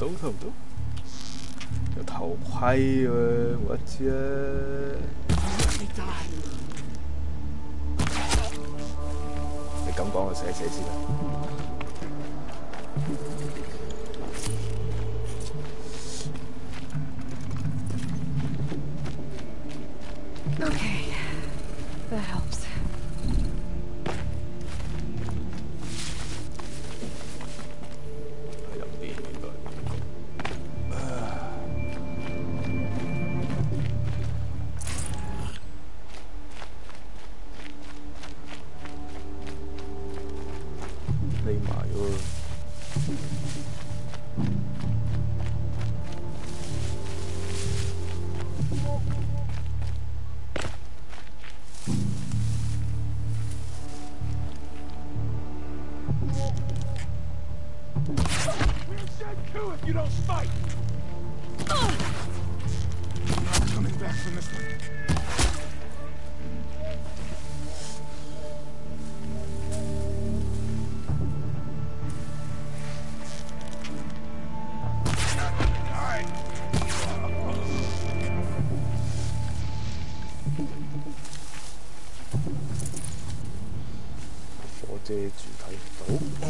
到，睇唔到。有頭盔喎，我知啊。你咁講，我寫先啦。Okay, that helps. You don't fight! Not coming back from this one. Alright. 火遮住睇唔到。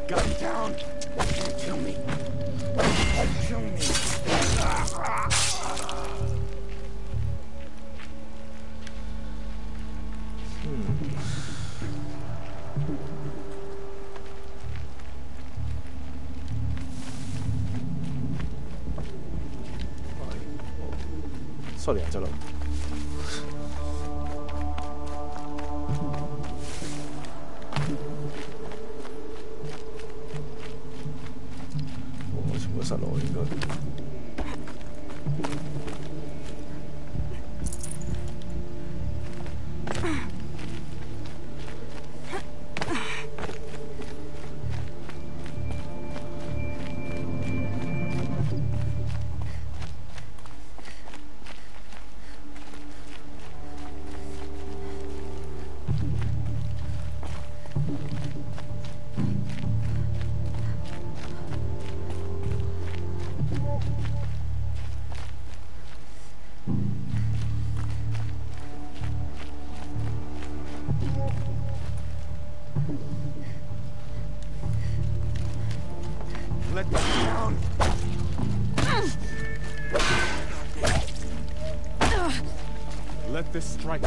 Gun down! Don't kill me! Don't kill me! Sorry, Angelo. Oh, 全部失落應該。Let me down! Let this strike.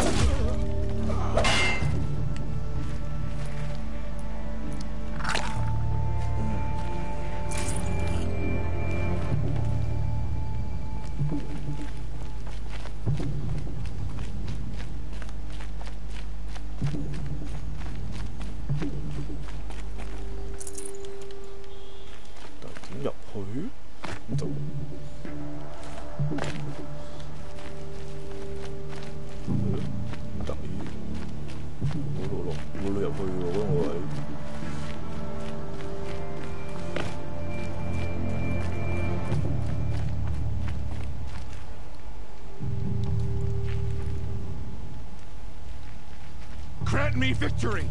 Grant me victory!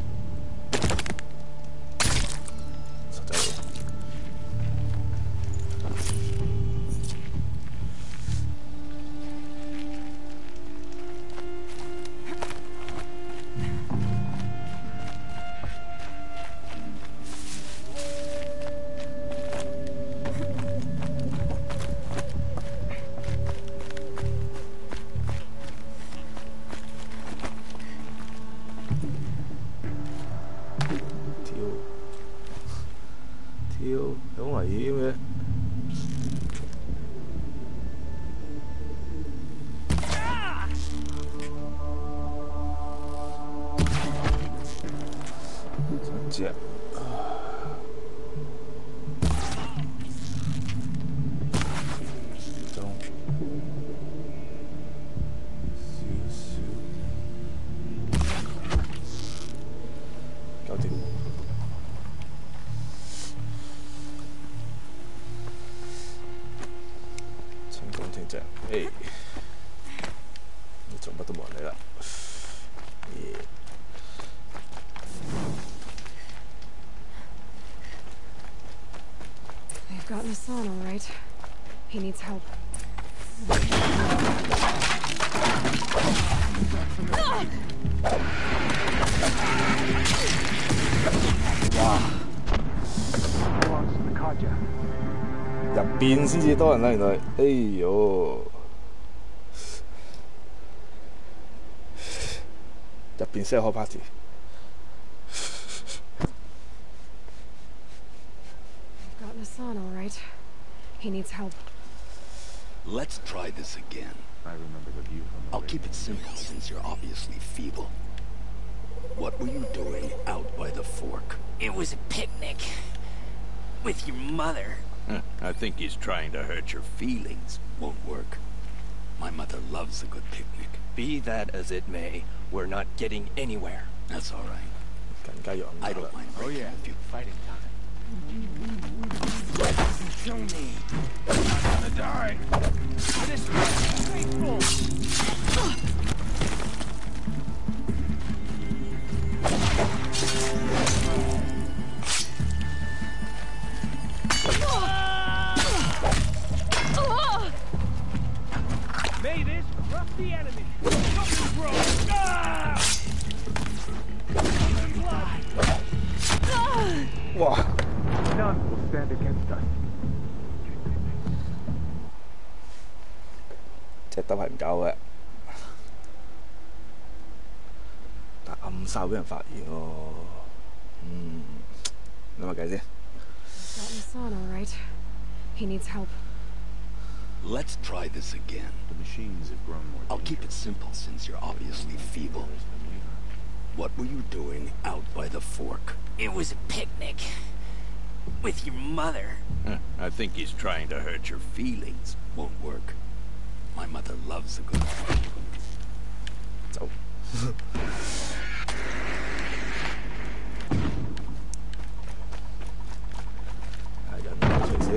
有危險嘅。真正。They've gotten us on, all right. He needs help. Wow. 入邊先至多人啦，原來。哎呦！入邊先係開 party。Gotten us on, all right. He needs help. Let's try this again. I remember the view from the I'll keep it simple since you're obviously feeble. What were you doing out by the fork? It was a picnic. With your mother. I think he's trying to hurt your feelings. Won't work. My mother loves a good picnic. Be that as it may, we're not getting anywhere. That's all right. I don't mind breaking a few fighting time. Kill me. I'm gonna die. This is faithful. May this crush the enemy. Wow. None will stand against us. 隻兜係唔夠嘅，但暗哨俾人發現喎。諗下計先。Gotten us on, all right. He needs help. Let's try this again. The machines have grown more. I'll keep it simple since you're obviously feeble. What were you doing out by the fork? It was a picnic. With your mother. I think he's trying to hurt your feelings. Won't work. My mother loves a good picnic. 走。係人攞出先。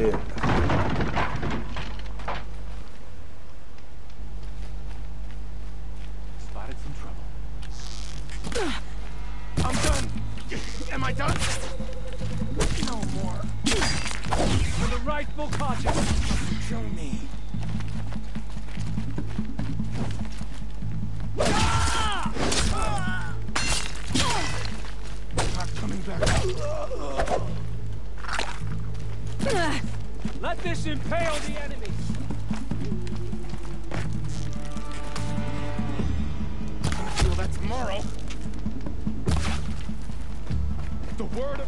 Spotted some trouble. I'm done. Am I done? No more. For the rightful caution. Show me. Not coming back. Let this impale the enemy. I feel that tomorrow. The word of...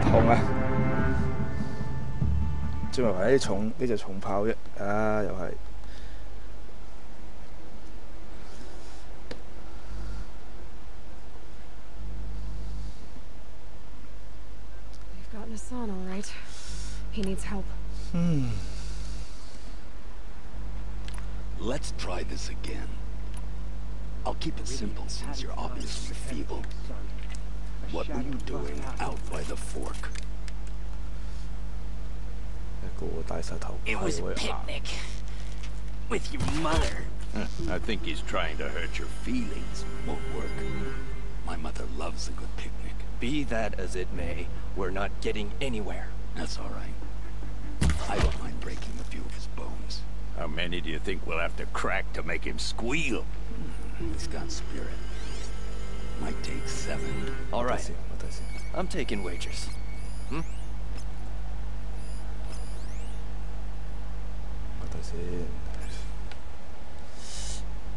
痛啊！最麻煩呢隻重炮啫，啊又係。They've gotten us on, all right. He needs help. Let's try this again. I'll keep it simple since you're obviously feeble. What were you doing out by the fork? It was a picnic. With your mother. I think he's trying to hurt your feelings. Won't work. My mother loves a good picnic. Be that as it may, we're not getting anywhere. That's all right. I don't mind breaking a few of his bones. How many do you think we'll have to crack to make him squeal? He's got spirit. Might take 7. All right. I'm taking wagers. 先？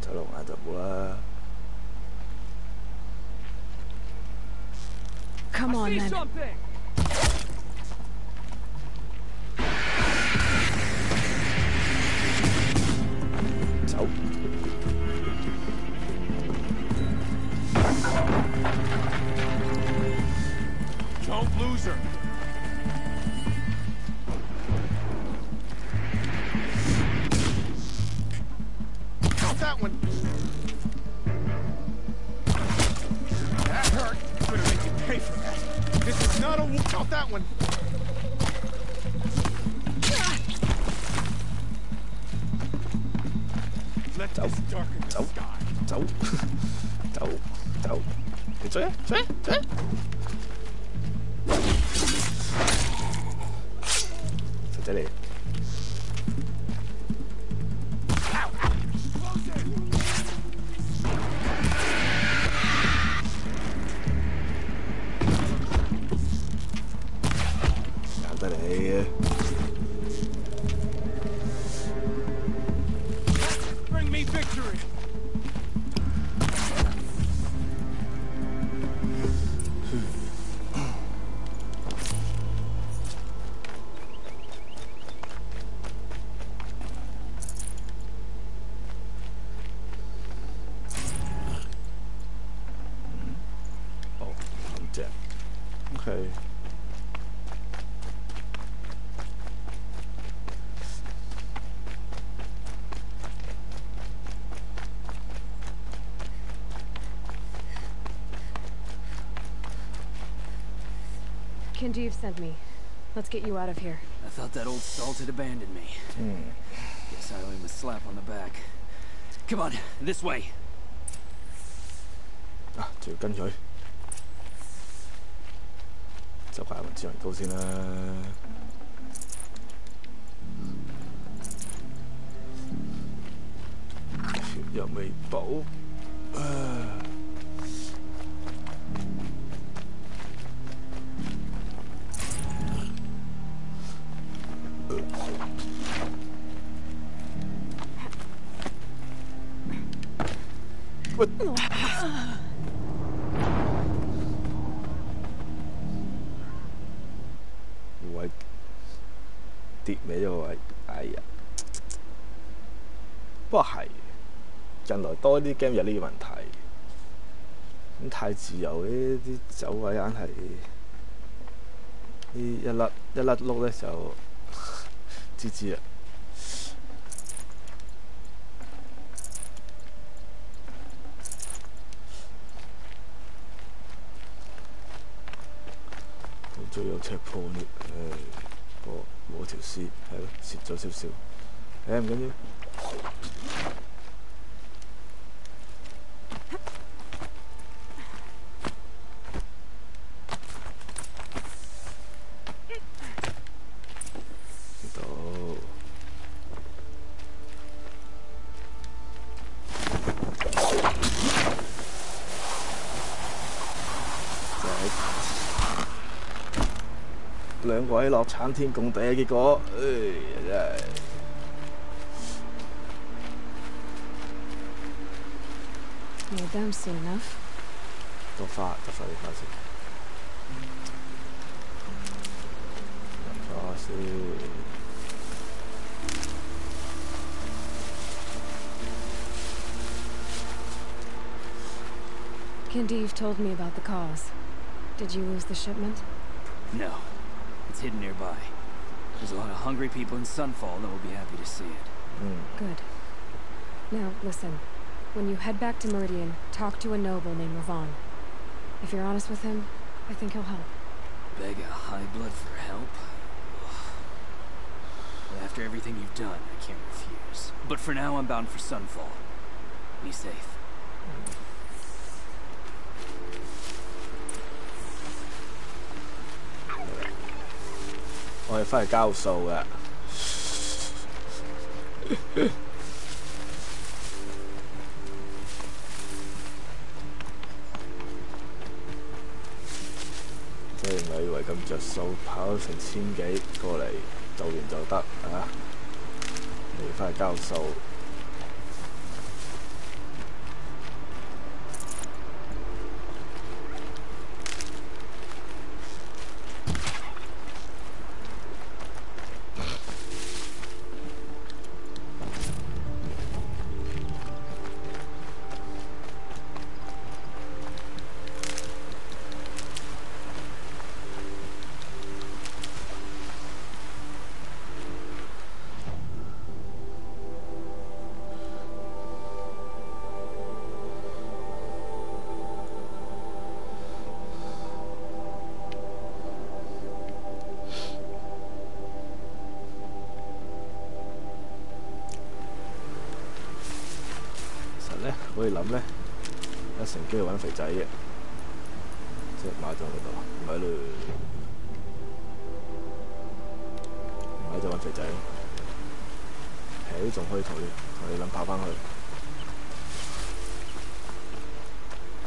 走落眼就冇啦。Come on, then. 走。Don't lose her. Got that one. That hurt. I'm gonna make you pay for that. This is not a got that one. Let this darken the sky. 走，走，走，你追啊，追啊，追啊！細仔嚟。揀得你嘅。Bring me victory. Okay. Kenjiv sent me. Let's get you out of here. I thought that old salt had abandoned me. Guess I owe him a slap on the back. Come on, this way. 啊，仲要跟佢。就快運智能刀先啦。血又未補，喂！位跌歪咗個位，哎呀！不過係近來多啲 game 有呢個問題，咁太自由呢啲走位硬係呢一甩碌咧就知啦。最有赤破裂，冇條絲，係咯，蝕咗少少，唔緊要。呢度。兩個喺落慘天共地嘅結果，真係You're done soon enough. 多花啲花先，花先。Kenjiv told me about the cause. Did you lose the shipment? No. It's hidden nearby. There's a lot of hungry people in Sunfall that will be happy to see it. Good. Now, listen. When you head back to Meridian, talk to a noble named Ravon. If you're honest with him, I think he'll help. Beg a high blood for help? But after everything you've done, I can't refuse. But for now, I'm bound for Sunfall. Be safe. 我哋翻嚟交數㗎。即係我以為咁着數，跑成1000幾過嚟做完就得啊！嚟翻去交數。可以諗咧，一乘機去揾肥仔嘅，即係馬咗嗰度，唔係咯，唔係就揾肥仔，仲可以同你諗跑翻去，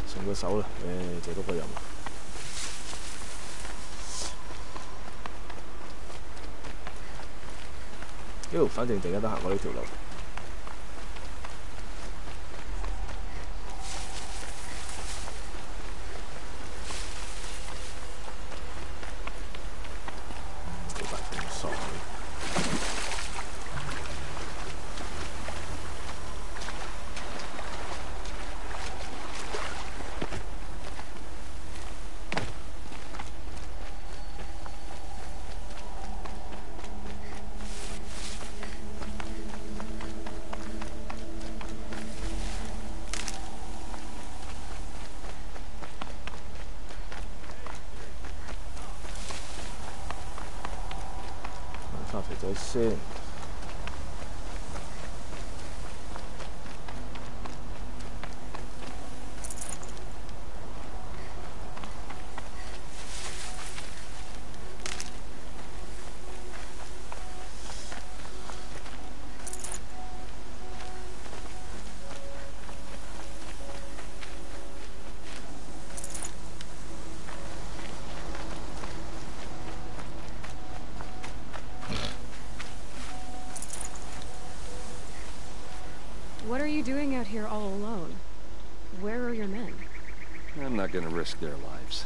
送個手啦，做多個任務。反正陣間都行過呢條路。肥仔先。What are you doing out here all alone? Where are your men? I'm not gonna risk their lives.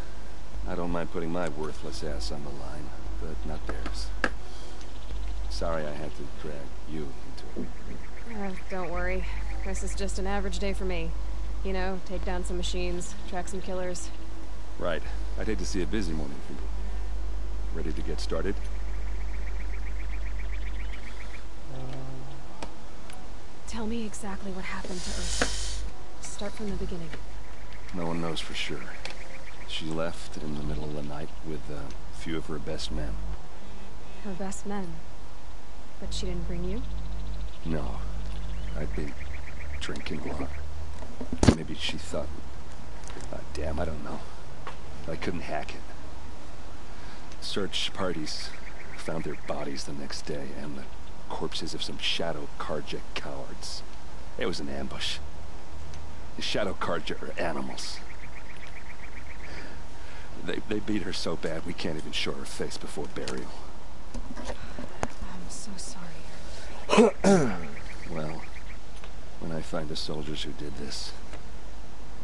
I don't mind putting my worthless ass on the line, but not theirs. Sorry I had to drag you into it. Don't worry. This is just an average day for me. You know, take down some machines, track some killers. Right. I'd hate to see a busy morning for you. Ready to get started? Tell me exactly what happened to Ursa. Start from the beginning. No one knows for sure. She left in the middle of the night with a few of her best men. Her best men? But she didn't bring you? No. I'd been drinking a lot. Maybe she thought... damn, I don't know. I couldn't hack it. Search parties found their bodies the next day, and the corpses of some Shadow Karja cowards. It was an ambush. The Shadow Karja are animals. They beat her so bad we can't even show her face before burial. I'm so sorry. Well, when I find the soldiers who did this,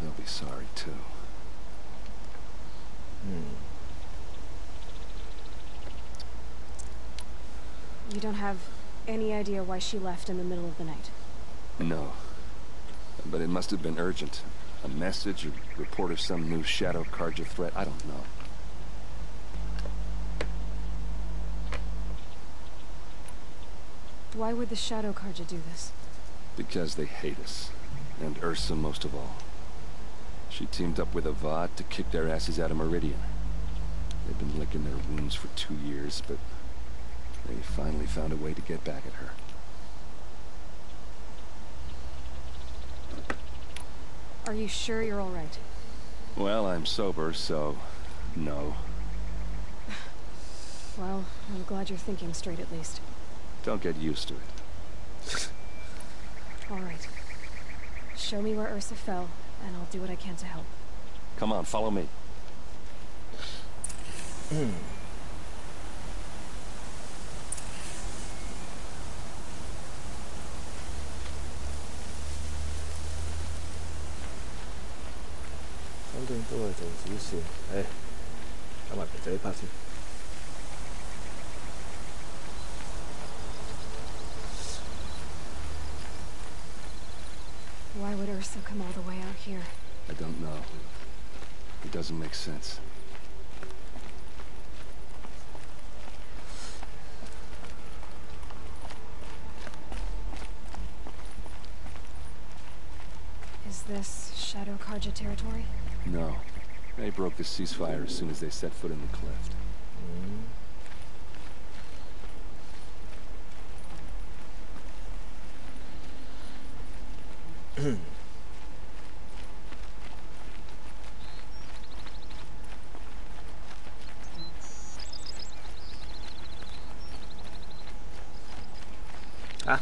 they'll be sorry too. You don't have any idea why she left in the middle of the night? No. But it must have been urgent. A message, a report of some new Shadow Karja threat, I don't know. Why would the Shadow Karja do this? Because they hate us. And Ursa most of all. She teamed up with Avad to kick their asses out of Meridian. They've been licking their wounds for 2 years, but they finally found a way to get back at her. Are you sure you're all right? Well, I'm sober, so no. Well, I'm glad you're thinking straight at least. Don't get used to it. All right. Show me where Ursa fell, and I'll do what I can to help. Come on, follow me. 搞埋肥仔呢 part 先。Why would Ursa come all the way out here? I don't know. It doesn't make sense. Is this Shadow Karja territory? No. They broke the ceasefire as soon as they set foot in the cleft.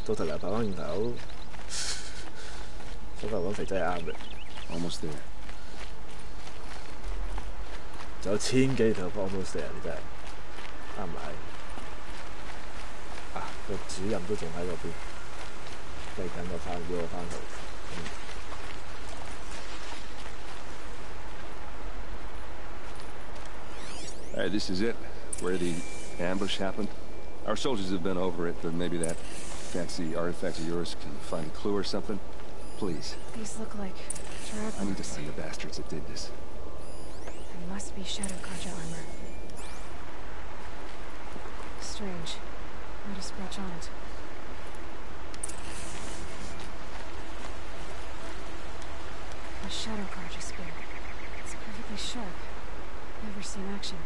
到頭嚟跑翻轉頭，所以揾肥仔係啱嘅。Almost there. 仲有千幾條 almost there，你真係啱唔係？個主任都仲喺嗰邊，計緊我要我翻去。Alright, this is it, where the ambush happened. Our soldiers have been over it, but maybe that fancy artifact of yours can find a clue or something. Please. These look like drag I need to marks. find the bastards that did this. There must be Shadow Karja armor. Strange. Not a scratch on it. A Shadow Karja spear. It's perfectly sharp. Never seen action.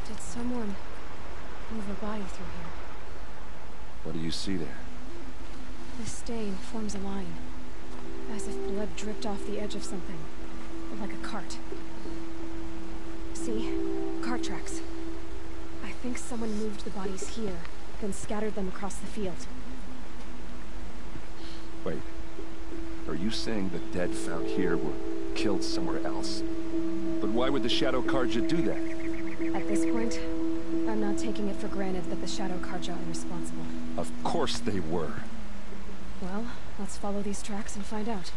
Did someone move a body through here? What do you see there? This stain forms a line, as if blood dripped off the edge of something, like a cart. See? Cart tracks. I think someone moved the bodies here, then scattered them across the field. Wait. Are you saying the dead found here were killed somewhere else? But why would the Shadow Karja do that? At this point, I'm not taking it for granted that the Shadow Karja are responsible. Of course they were. Well, let's follow these tracks and find out.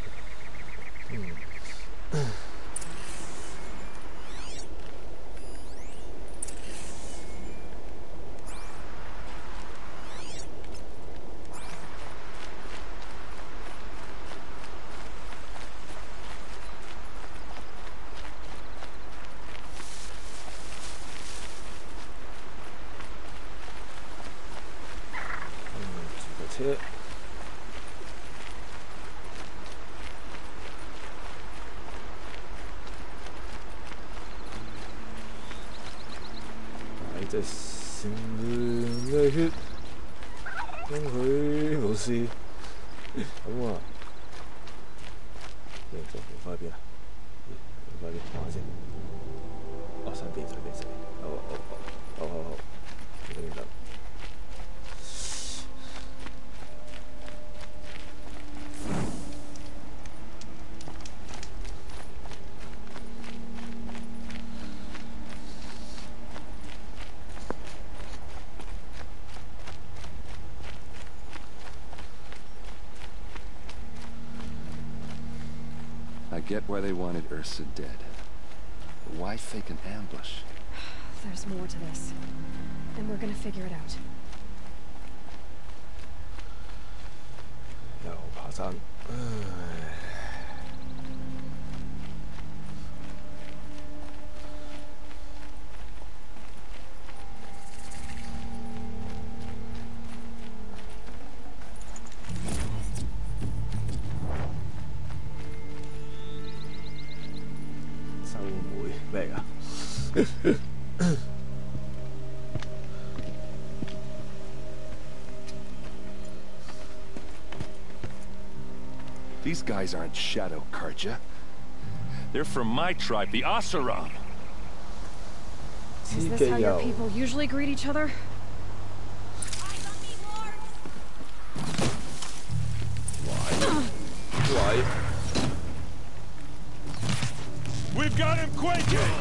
隻善良嘅血，令佢冇事。咁啊，再回翻去邊啊？回翻邊望下先。哦，上邊。好，呢邊得。I get why they wanted Ursa dead. But why fake an ambush? There's more to this, and we're gonna figure it out. 又爬山，收妹咩㗎？These guys aren't Shadow Karja. They're from my tribe, the Asuram. Is this how your people usually greet each other? Why? We've got him quaking!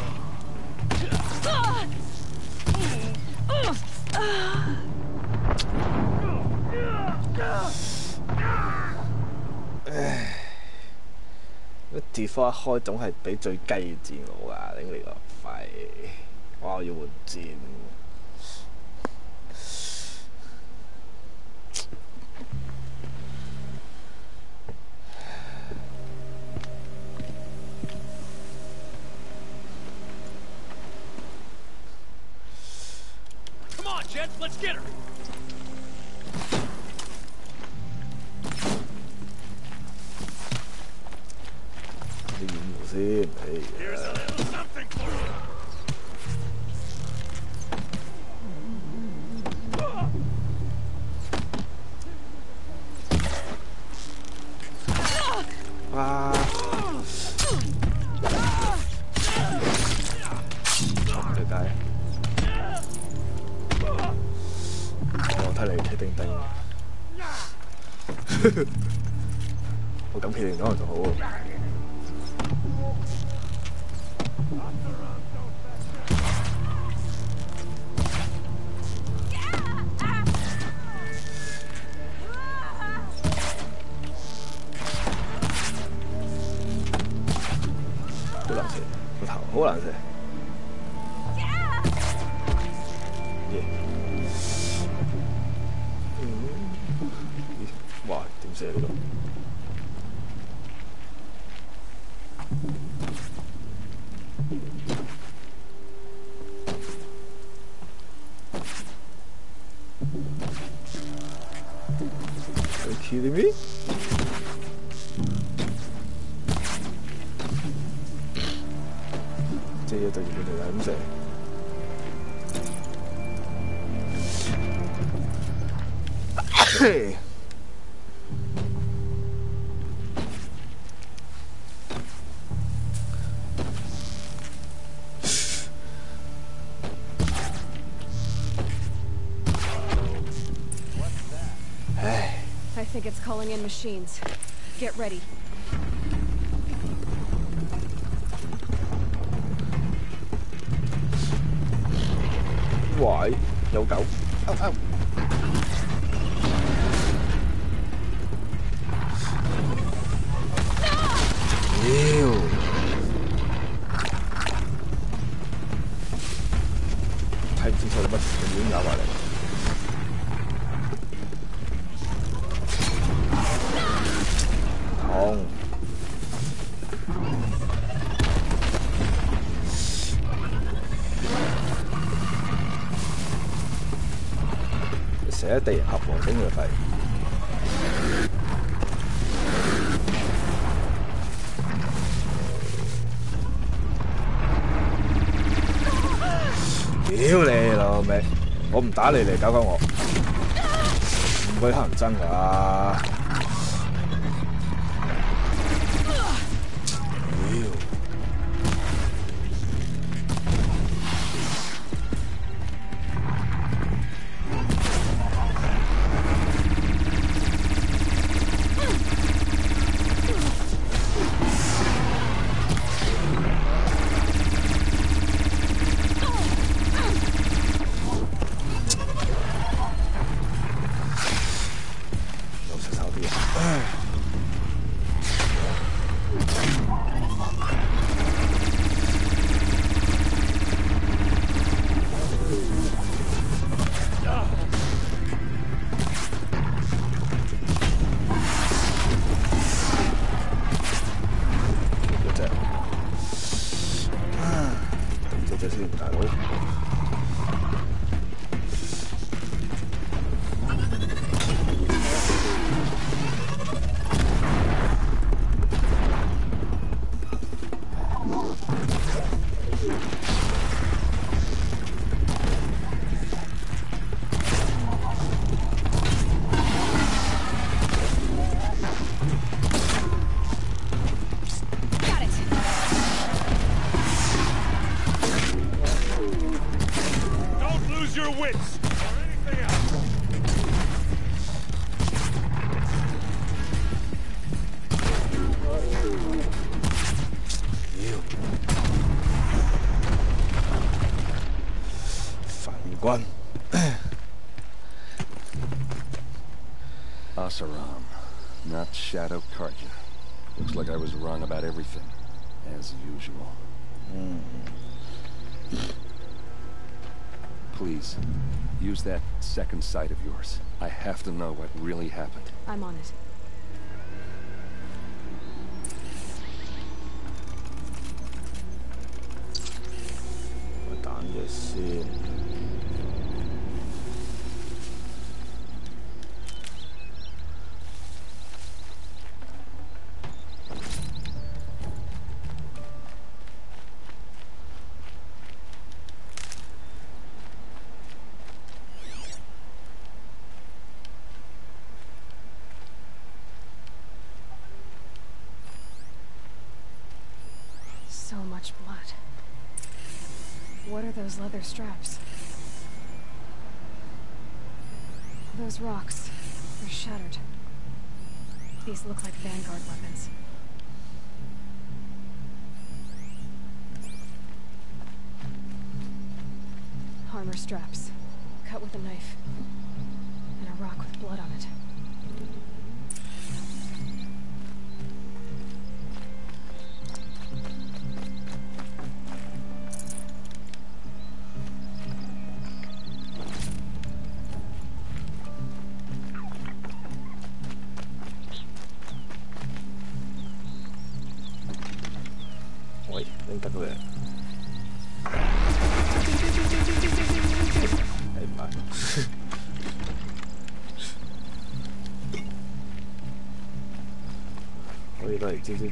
唉，啲地方一開總係俾最雞嘅箭我㗎，頂你個肺！哇！我要換箭。Come on, gents, let's get her. 啲煙霧先，哎呀！哇！仆街！我睇你企定定，我咁企定可能就好喎。好難射，個頭好難射。哇！點射呢個？Are you kidding me? 隻嘢就原本就係咁射。嘿！唉。I think it's calling in machines. Get ready. 喂，有狗。妖！睇唔清楚你乜已經咬埋嚟。痛！成日地形合黃整佢肺。屌你老味！我唔打你嚟搞搞我，唔會乞人憎㗎。Oseram, not Shadow Karja. Looks like I was wrong about everything, as usual. Please, use that second sight of yours. I have to know what really happened. I'm on it. So much blood. What are those leather straps? Those rocks. They're shattered. These look like Vanguard weapons. Armor straps. Cut with a knife. And a rock with blood on it.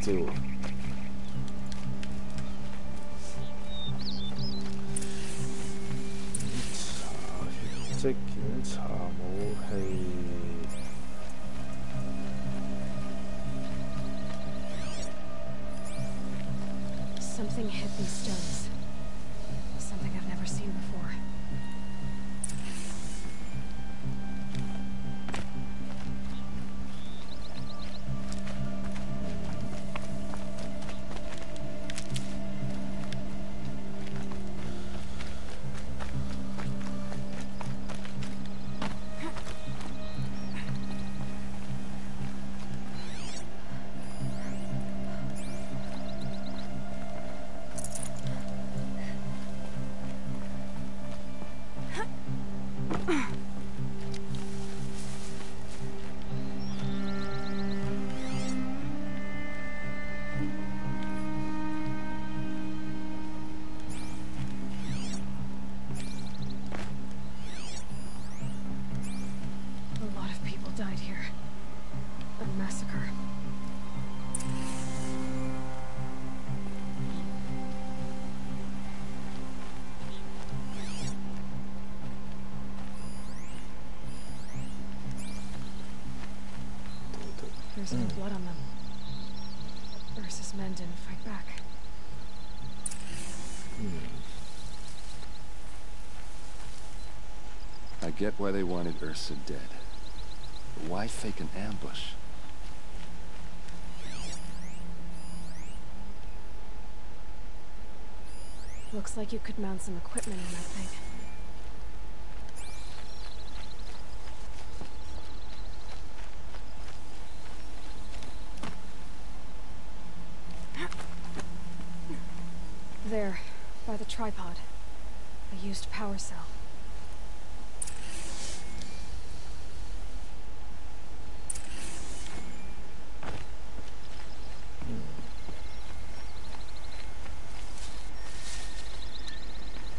招喎。血跡檢查武器。Something hit these stones. Something I've never seen before. Died here. A massacre. There's no blood on them. Ursa's men didn't fight back. I get why they wanted Ursa dead. But why fake an ambush? Looks like you could mount some equipment on that thing. There, by the tripod. A used power cell.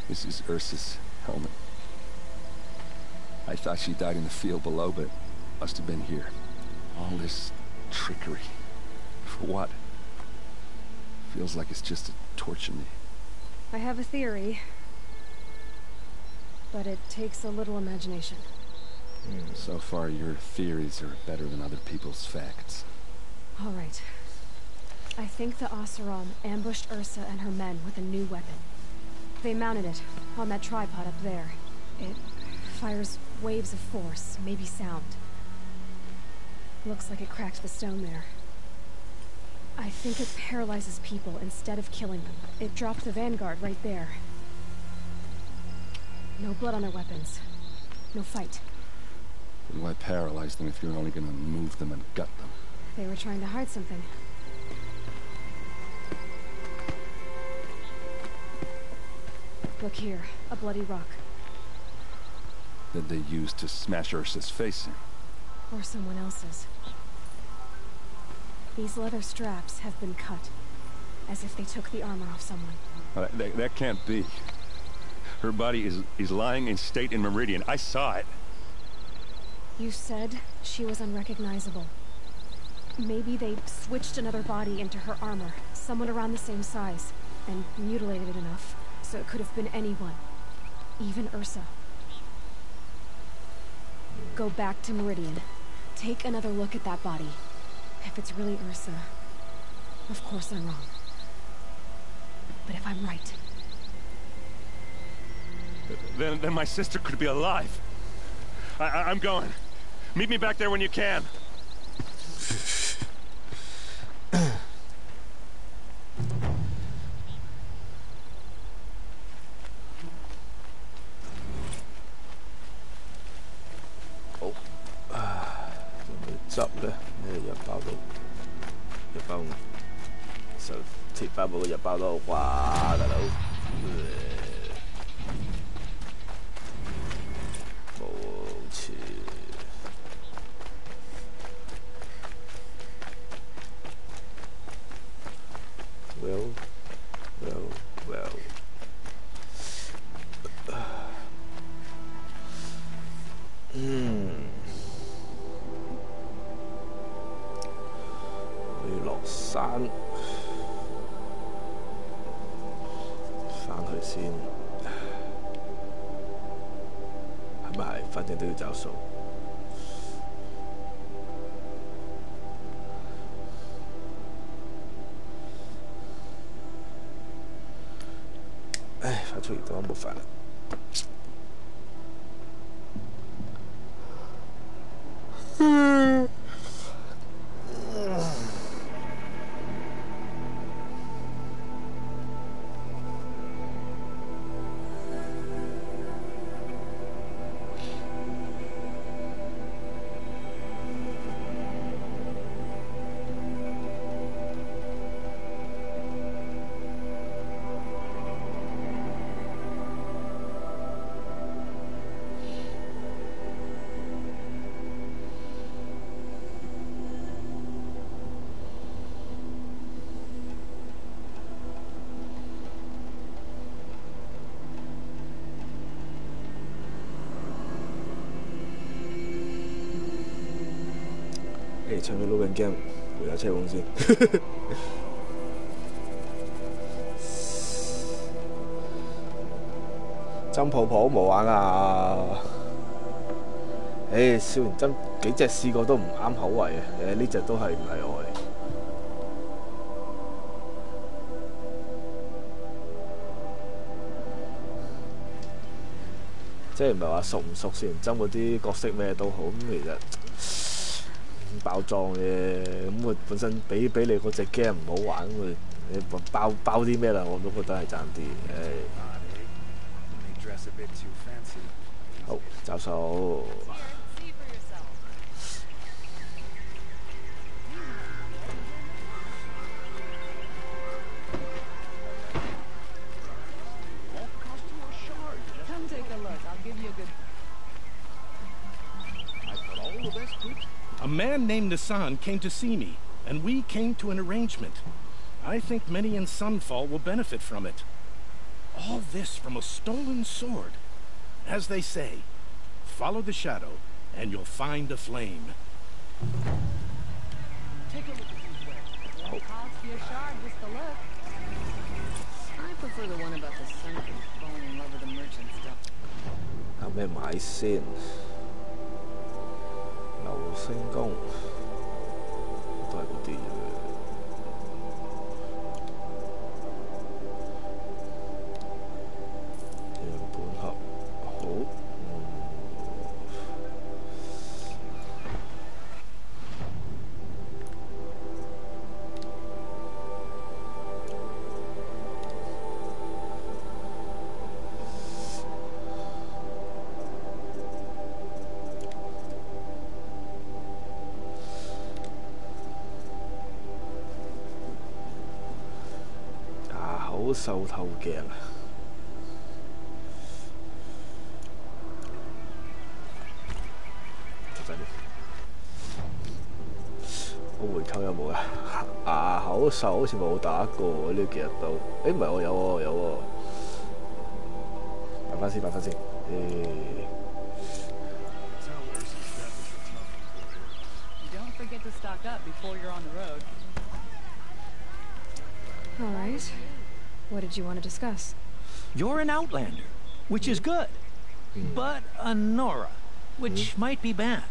This is Ursa's helmet. I thought she died in the field below, but must have been here. All this trickery. For what? Feels like it's just to torture me. I have a theory, but it takes a little imagination. So far, your theories are better than other people's facts. All right. I think the Oseram ambushed Ursa and her men with a new weapon. They mounted it on that tripod up there. It fires waves of force, maybe sound. Looks like it cracked the stone there. I think it paralyzes people instead of killing them. It dropped the Vanguard right there. No blood on their weapons. No fight. Why paralyze them if you're only gonna move them and gut them? They were trying to hide something. Look here, a bloody rock. That they used to smash Ursa's face in. Or someone else's. These leather straps have been cut, as if they took the armor off someone. That can't be. Her body is lying in state in Meridian. I saw it. You said she was unrecognizable. Maybe they switched another body into her armor, someone around the same size, and mutilated it enough, so it could have been anyone. Even Ursa. Go back to Meridian. Take another look at that body. If it's really Ursa, of course I'm wrong. But if I'm right... Then my sister could be alive. I'm going. Meet me back there when you can.好，執咧，入包到，入包就鐵包冇入包到，哇，大佬！Well. 我要落山，返去先，係咪？反正都要找數。唉，發出嚟都冇法啦。趁佢撈緊 game， 回下車房先。針泡泡冇玩啊！少年針幾隻試過都唔啱口味嘅，呢隻都係唔例外。即係唔係話熟唔熟少年針嗰啲角色咩都好，咁其實。爆裝嘅，咁我本身俾你嗰隻 game 唔好玩，咁你包啲咩啦？我都覺得係爭啲，好，找數。A man named Nassan came to see me, and we came to an arrangement. I think many in Sunfall will benefit from it. All this from a stolen sword. As they say, follow the shadow, and you'll find a flame. Take a look at these wares. Won't cost you a shard just to look. I prefer the one about the Sun King falling in love with the merchant stuff. 有咩買先？流星宮都係嗰啲嘢。樣本盒好。好瘦透鏡啊！快啲！我回購有冇啊？牙口瘦好似冇打過呢幾日都。誒唔係喎，有喎有喎。擺翻先，擺翻先。Don't forget to stock up before you're on the road. All right. What did you want to discuss? You're an outlander, which is good. But a Nora, which might be bad.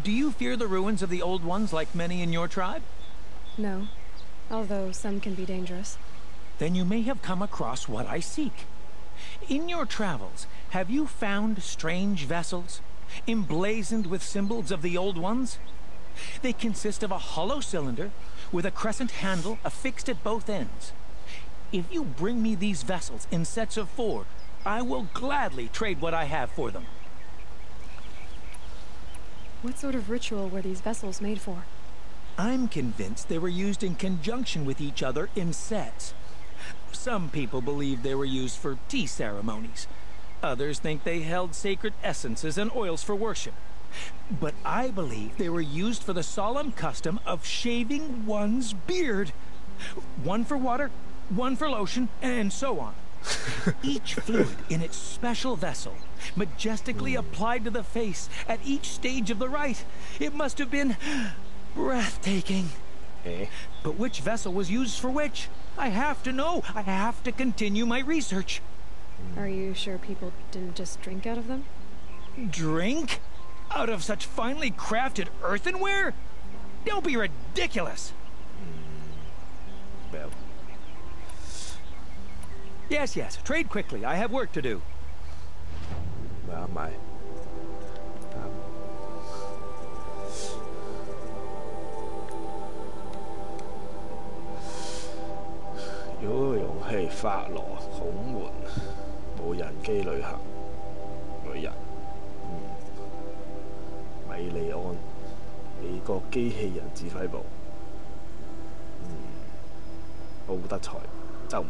Do you fear the ruins of the old ones like many in your tribe? No, although some can be dangerous. Then you may have come across what I seek. In your travels, have you found strange vessels, emblazoned with symbols of the old ones? They consist of a hollow cylinder with a crescent handle affixed at both ends. If you bring me these vessels in sets of 4, I will gladly trade what I have for them. What sort of ritual were these vessels made for? I'm convinced they were used in conjunction with each other in sets. Some people believe they were used for tea ceremonies. Others think they held sacred essences and oils for worship. But I believe they were used for the solemn custom of shaving one's beard. One for water, one for lotion, and so on. Each fluid in its special vessel, majestically applied to the face at each stage of the rite. It must have been breathtaking. But which vessel was used for which? I have to know. I have to continue my research. Are you sure people didn't just drink out of them? Drink? Out of such finely crafted earthenware? Don't be ridiculous. Well. Yes, yes. Trade quickly. I have work to do. Where am I?如果容器法羅孔門無人機旅行女人，米利安美國機器人指揮部，奧德賽周梅，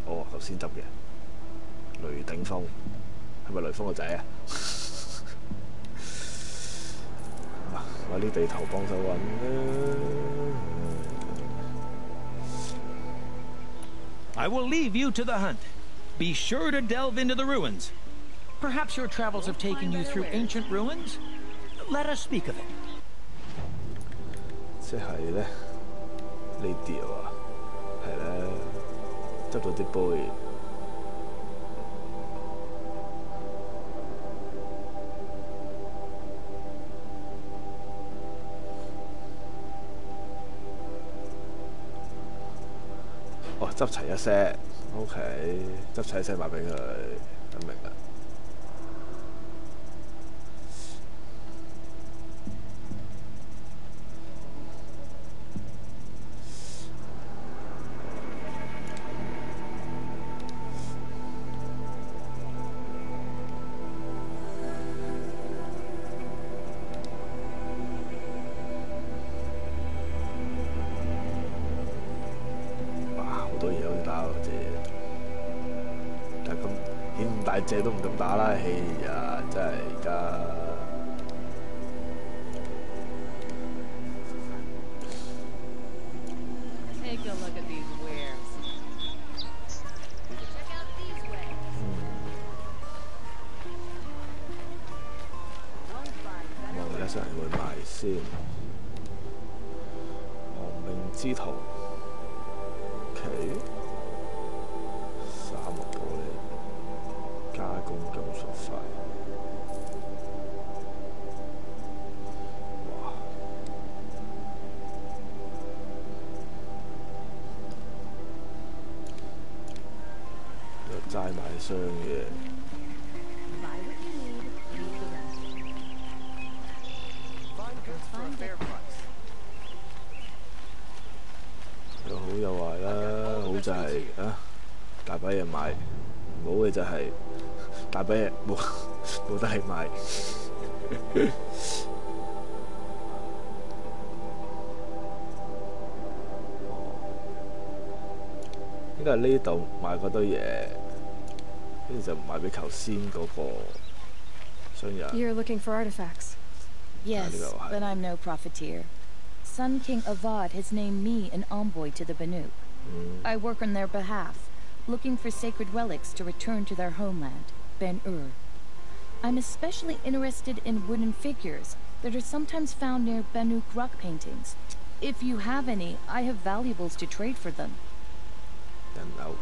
哦頭先執嘅雷鼎峰，係咪雷鋒個仔啊？揾啲地圖幫手揾啦。I will leave you to the hunt. Be sure to delve into the ruins. Perhaps your travels have taken you through ancient ruins? Let us speak of it. 即係咧，呢啲啊，係咧，執到啲杯。哦，執齊一 set，OK， 執齊一 set 賣俾佢，咁明啦。大隻都唔敢打啦，哎呀，真係而家。Take a look at these wares. Check out these wares. 我而家上嚟會賣先，亡命之徒 ，OK， 沙漠玻璃。加工金屬塊，哇！又齋買箱嘅。Buy what you need, leave the rest. Find goods for a fair price. 有好有壞啦，好就係啊，大把嘢買；唔好嘅就係。大把嘢冇得係賣，應該該係呢度買嗰堆嘢，跟住就賣俾頭先嗰個商人。You're looking for artifacts. Yes, but I'm no profiteer. Sun King Avad has named me an envoy to the Banuk. I work on their behalf, looking for sacred relics to return to their homeland, Ben-Ur. I'm especially interested in wooden figures that are sometimes found near Banuk rock paintings. If you have any, I have valuables to trade for them. Then no.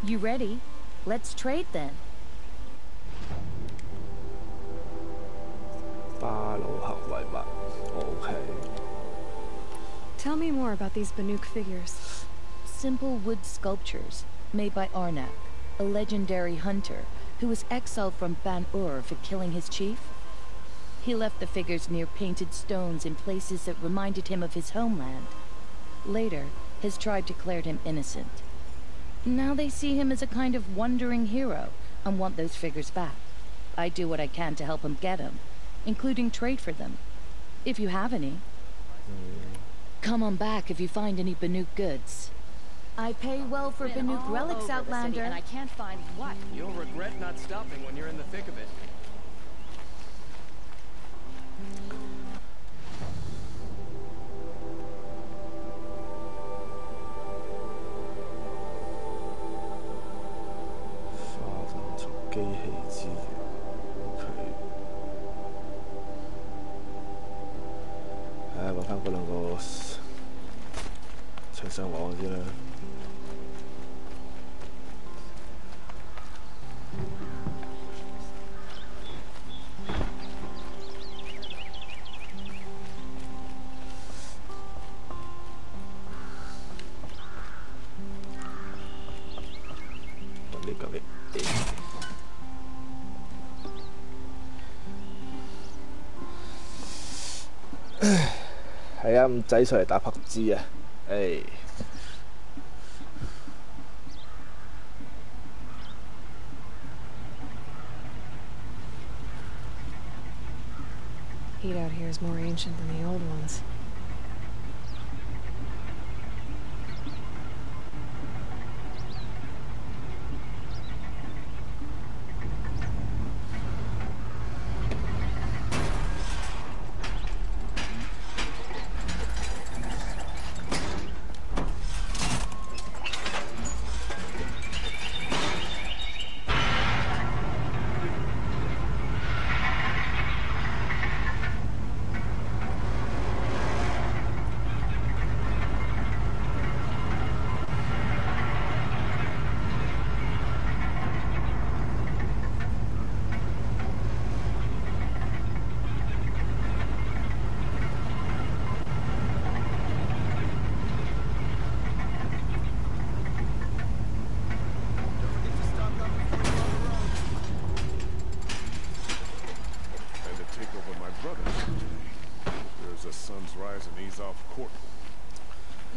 You ready? Let's trade then. 巴魯克遺物 ，OK。 Tell me more about these Banuk figures. Simple wood sculptures made by Arnak, a legendary hunter who was exiled from Ban-Ur for killing his chief. He left the figures near painted stones in places that reminded him of his homeland. Later, his tribe declared him innocent. Now they see him as a kind of wandering hero and want those figures back. I do what I can to help him get them, including trade for them, if you have any. Come on back if you find any Banuk goods. I pay well for Banuk relics, Outlander. And I can't find what? You'll regret not stopping when you're in the thick of it. OK。揾翻嗰兩個牆上網嗰啲啦。揾呢嚿嘢。係啊，咁仔出嚟打拍子啊！誒。Heat out here is more ancient than the old ones.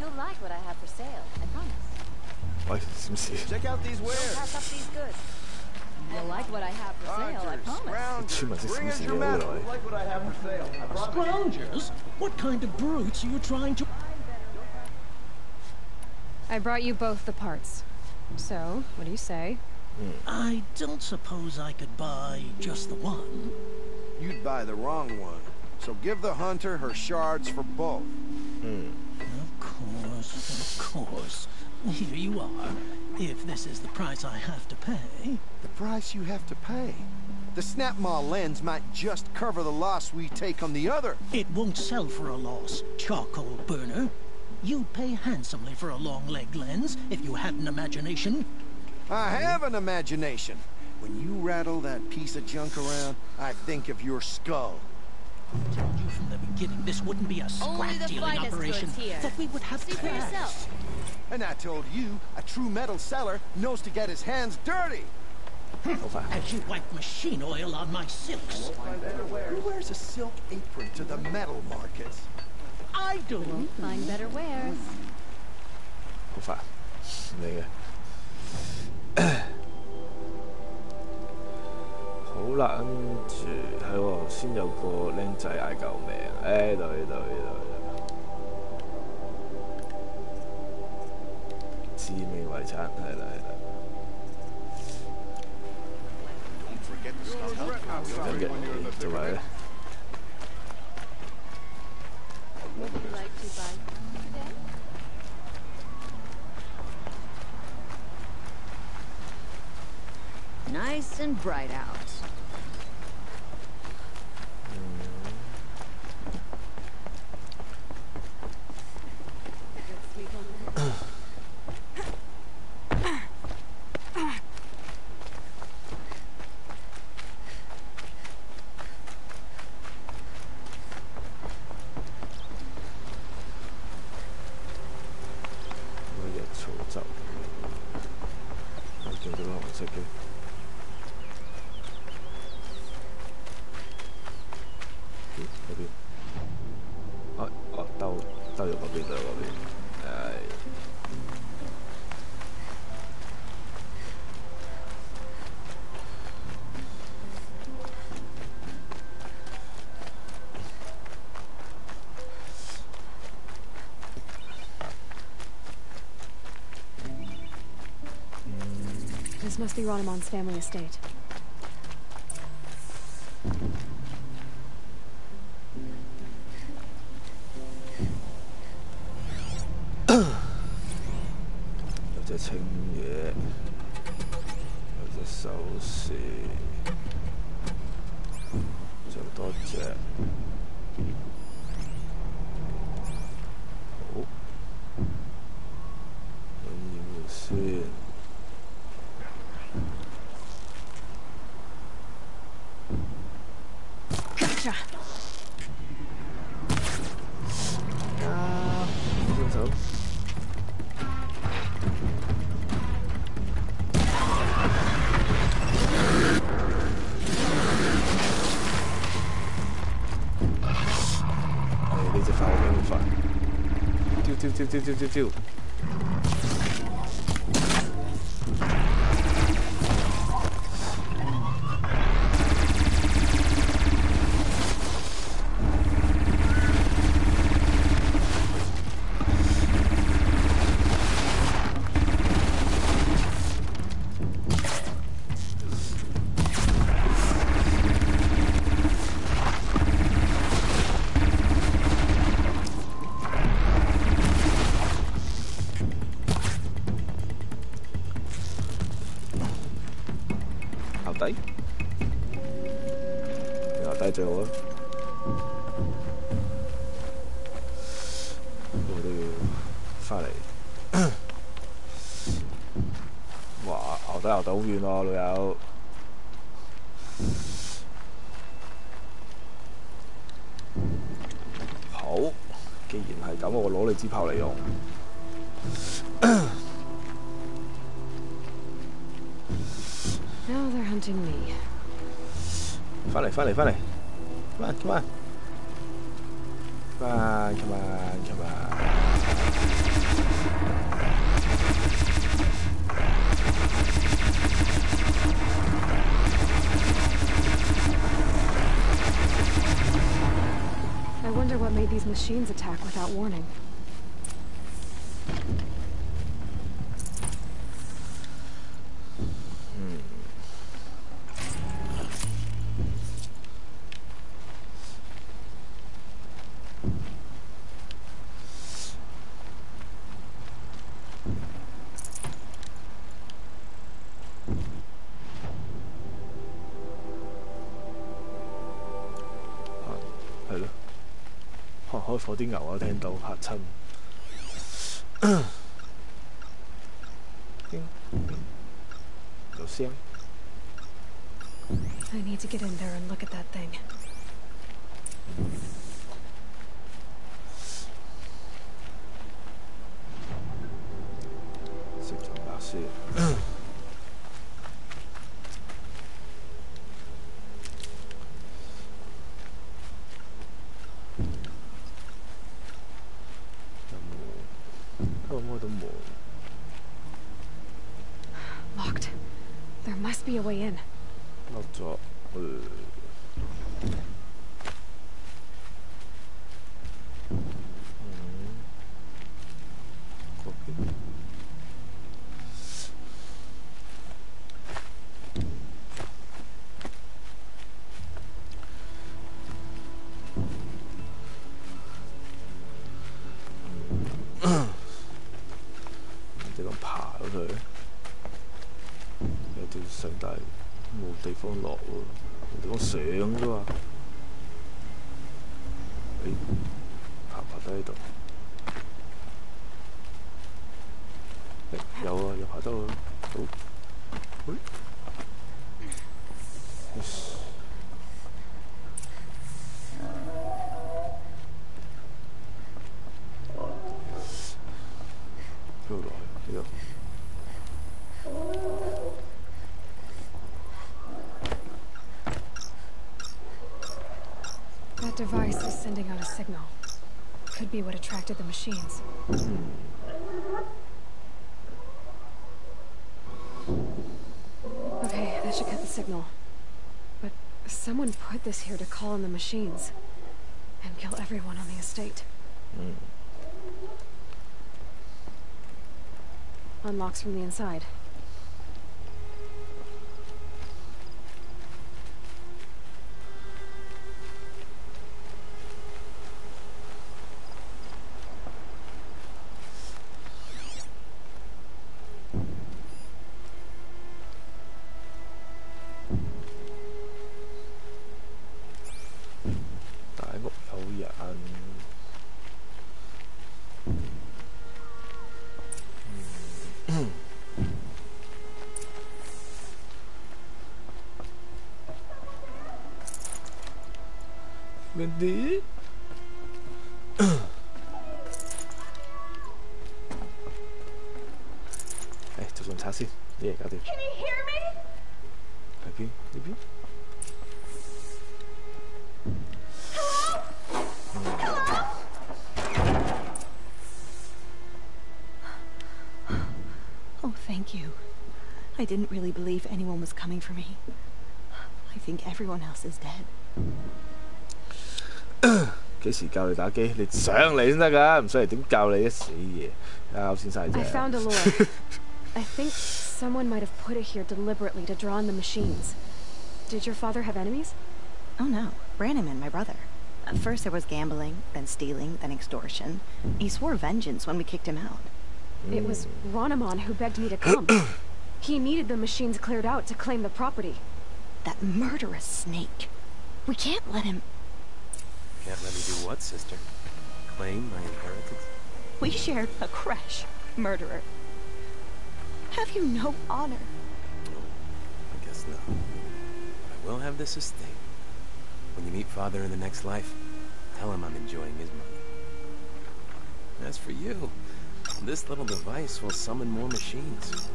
You'll like what I have for sale, I promise. 喂，閃閃。Check out these Don't wares. pass up these goods. You'll like what I have for sale, I promise. 村民識閃閃嘅好耐。 Like what I have for sale. I brought Scroungers? What kind of brutes are you trying to... I brought you both the parts. So, what do you say? I don't suppose I could buy just the one. You'd buy the wrong one. So give the hunter her shards for both. Of course. Here you are. If this is the price I have to pay. The price you have to pay? The Snapmaw lens might just cover the loss we take on the other. It won't sell for a loss, charcoal burner. You'd pay handsomely for a long-leg lens if you had an imagination. I have an imagination. When you rattle that piece of junk around, I think of your skull. I told you from the beginning this wouldn't be a Only the scrap-dealing finest operation. goods here. That we would have See for cash. yourself. And I told you, a true metal seller knows to get his hands dirty. As you wipe machine oil on my silks. Who wears a silk apron to the metal markets? I do. Find better wares. 好煩，唔理嘅。好啦，跟住係喎，先有個僆仔嗌救命，誒度，致命位遺產，係啦係啦。咁嘅，同埋咧。 Would you like to buy today? Nice and bright out. This must be Ronamon's family estate.有隻青嘢，有隻手士，仲有多隻。好，揾嘢先。 Gotcha. 啊，用手。呢隻快，我驚好快。招！牛底最好啊！我都要翻嚟。哇！牛底好遠喎，老友。好，既然係咁，我攞你支炮嚟用。Now they're hunting me. 翻嚟，come on. I wonder what made these machines attack without warning. I need to get in there and look at that thing. Locked. There must be a way in. 落咗，嗰邊上，但係冇地方落喎，冇地方上啫嘛。爬低喺度。有啊，有爬得喎。好。喂。邊度落去？呢度。That device is sending out a signal. Could be what attracted the machines. Okay, that should cut the signal. But someone put this here to call in the machines and kill everyone on the estate. Unlocks from the inside. Mandy? 做順刷先，啲嘢搞掂。Can you hear me? 喺邊？呢邊？ Oh, thank you. I didn't really believe anyone was coming for me. I think everyone else is dead. 幾時教你打機？你上嚟先得㗎，唔上嚟點教你啲死嘢？啱先晒啫。I found a lure. I think someone might have put it here deliberately to draw on the machines. Did your father have enemies? Oh no, Brannaman, my brother. At first there was gambling, then stealing, then extortion. He swore vengeance when we kicked him out. It was Ronamon who begged me to come. He needed the machines cleared out to claim the property. That murderous snake. We can't let him... Can't let me do what, sister? Claim my inheritance? We shared a crash, murderer. Have you no honor? Oh, I guess not. But I will have this estate. When you meet father in the next life, tell him I'm enjoying his money. As for you, this little device will summon more machines.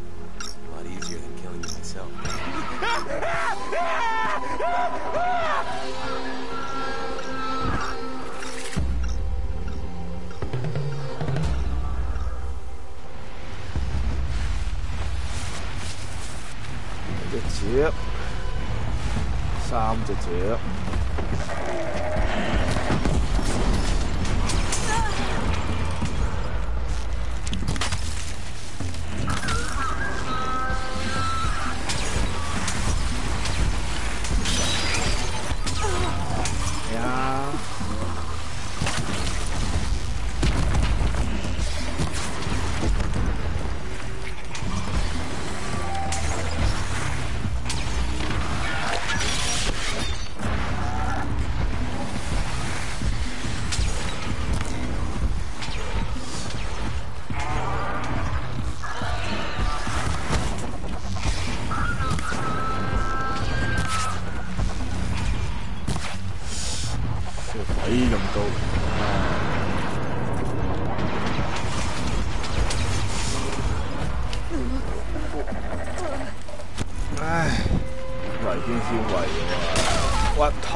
A lot easier than killing you myself. Chip. 3隻雀。呀！鬼咁高！唉，圍圈先圍喎，屈痛。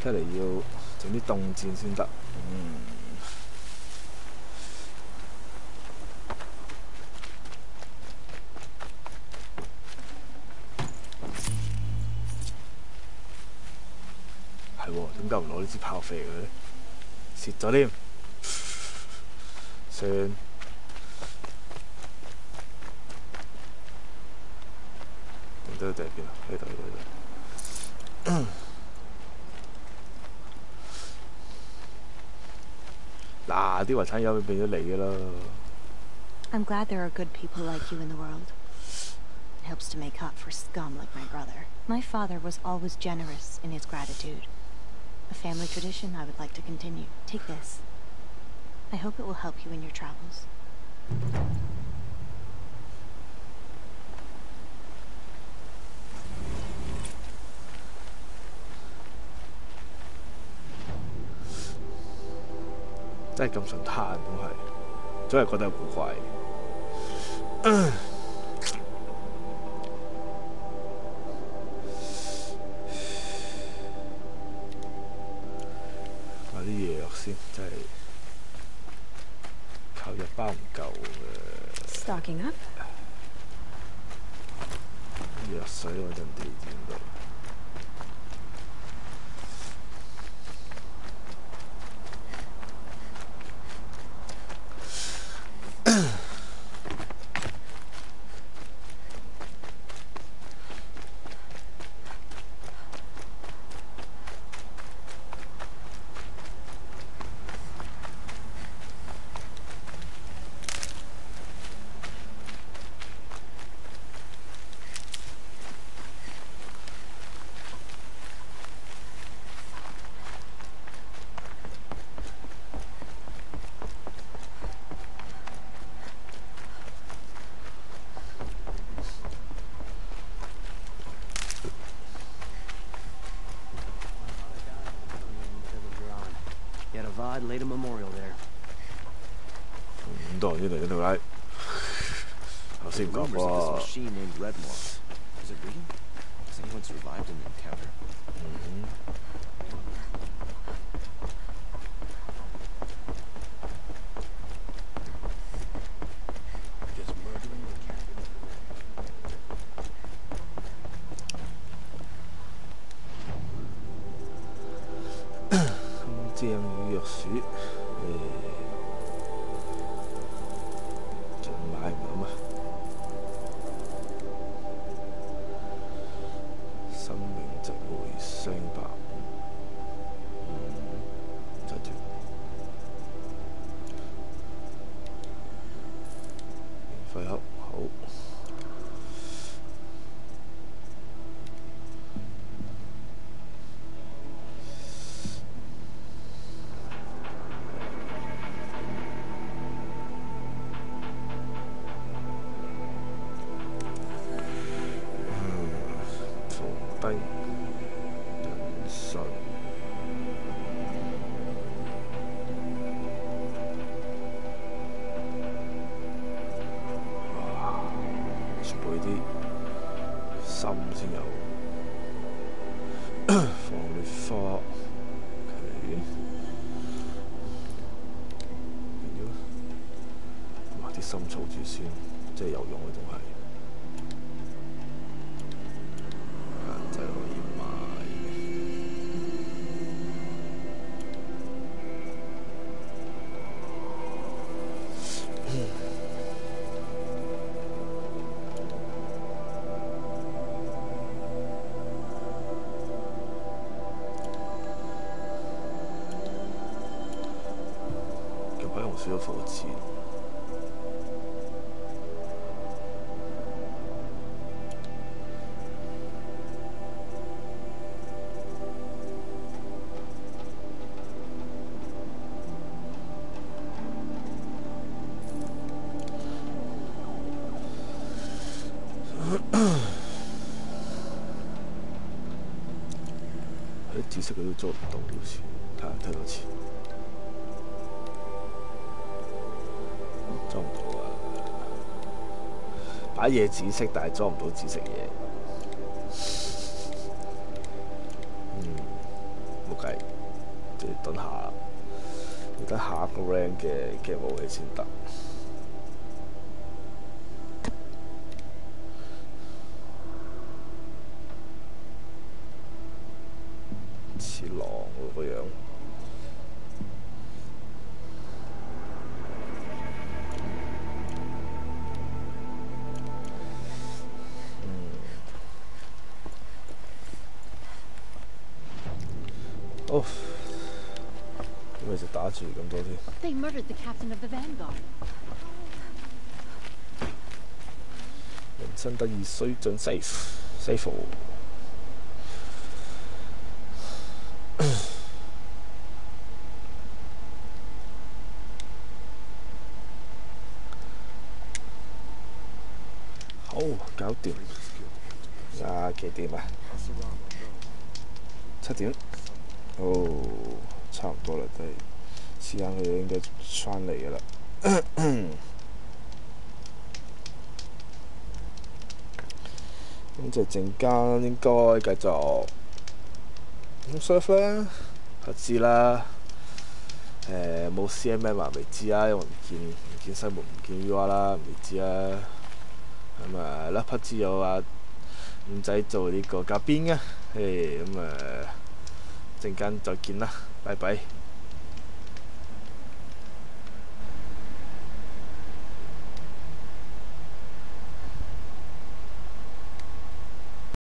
睇嚟要整啲凍箭先得。係喎，點解唔攞呢支炮飛佢咧？蝕咗添，算。定得定喺邊啊？喺度。嗱，啲遺產有變咗你㗎啦。I'm glad there are good people like you in the world. It helps to make up for scum like my brother. My father was always generous in his gratitude. A family tradition I would like to continue. Take this. I hope it will help you in your travels. 真係咁順攤都係，總係覺得有古怪。買啲藥先，真係靠藥包唔夠嘅。Stocking up. 藥水嗰陣地點到？Laid a memorial there. 咁多人呢條街，頭先唔講喎。Machine named Redmore. Is it real? Has anyone survived an encounter? Does murdering the cat 醬魚藥鼠，仲買唔到咩？生命值回雙百，真係免費盒好。深儲住先，即係有用嘅仲係，真係可以買。近排用少咗火箭。紫色佢都做唔到，好似睇多次，裝唔到啊！把嘢紫色，但係裝唔到紫色嘢。冇計，就要等下，要等下一個 rank 嘅武器先得。似狼喎個樣。哦，咁咪就打住咁多添。They murdered the captain of the vanguard. 人生得意須盡 safe。好，搞掂。幾點啊？7點。哦，差唔多啦，都係時間佢應該翻嚟噶啦。咁就陣間應該繼續咁 surf 啦，就知啦。冇 CMM 話未知啊，因為唔見西門唔見 UR 啦，未知啊。咁啊，呢匹之友啊，五仔做呢個嘉賓啊，咁陣間再見啦，拜拜。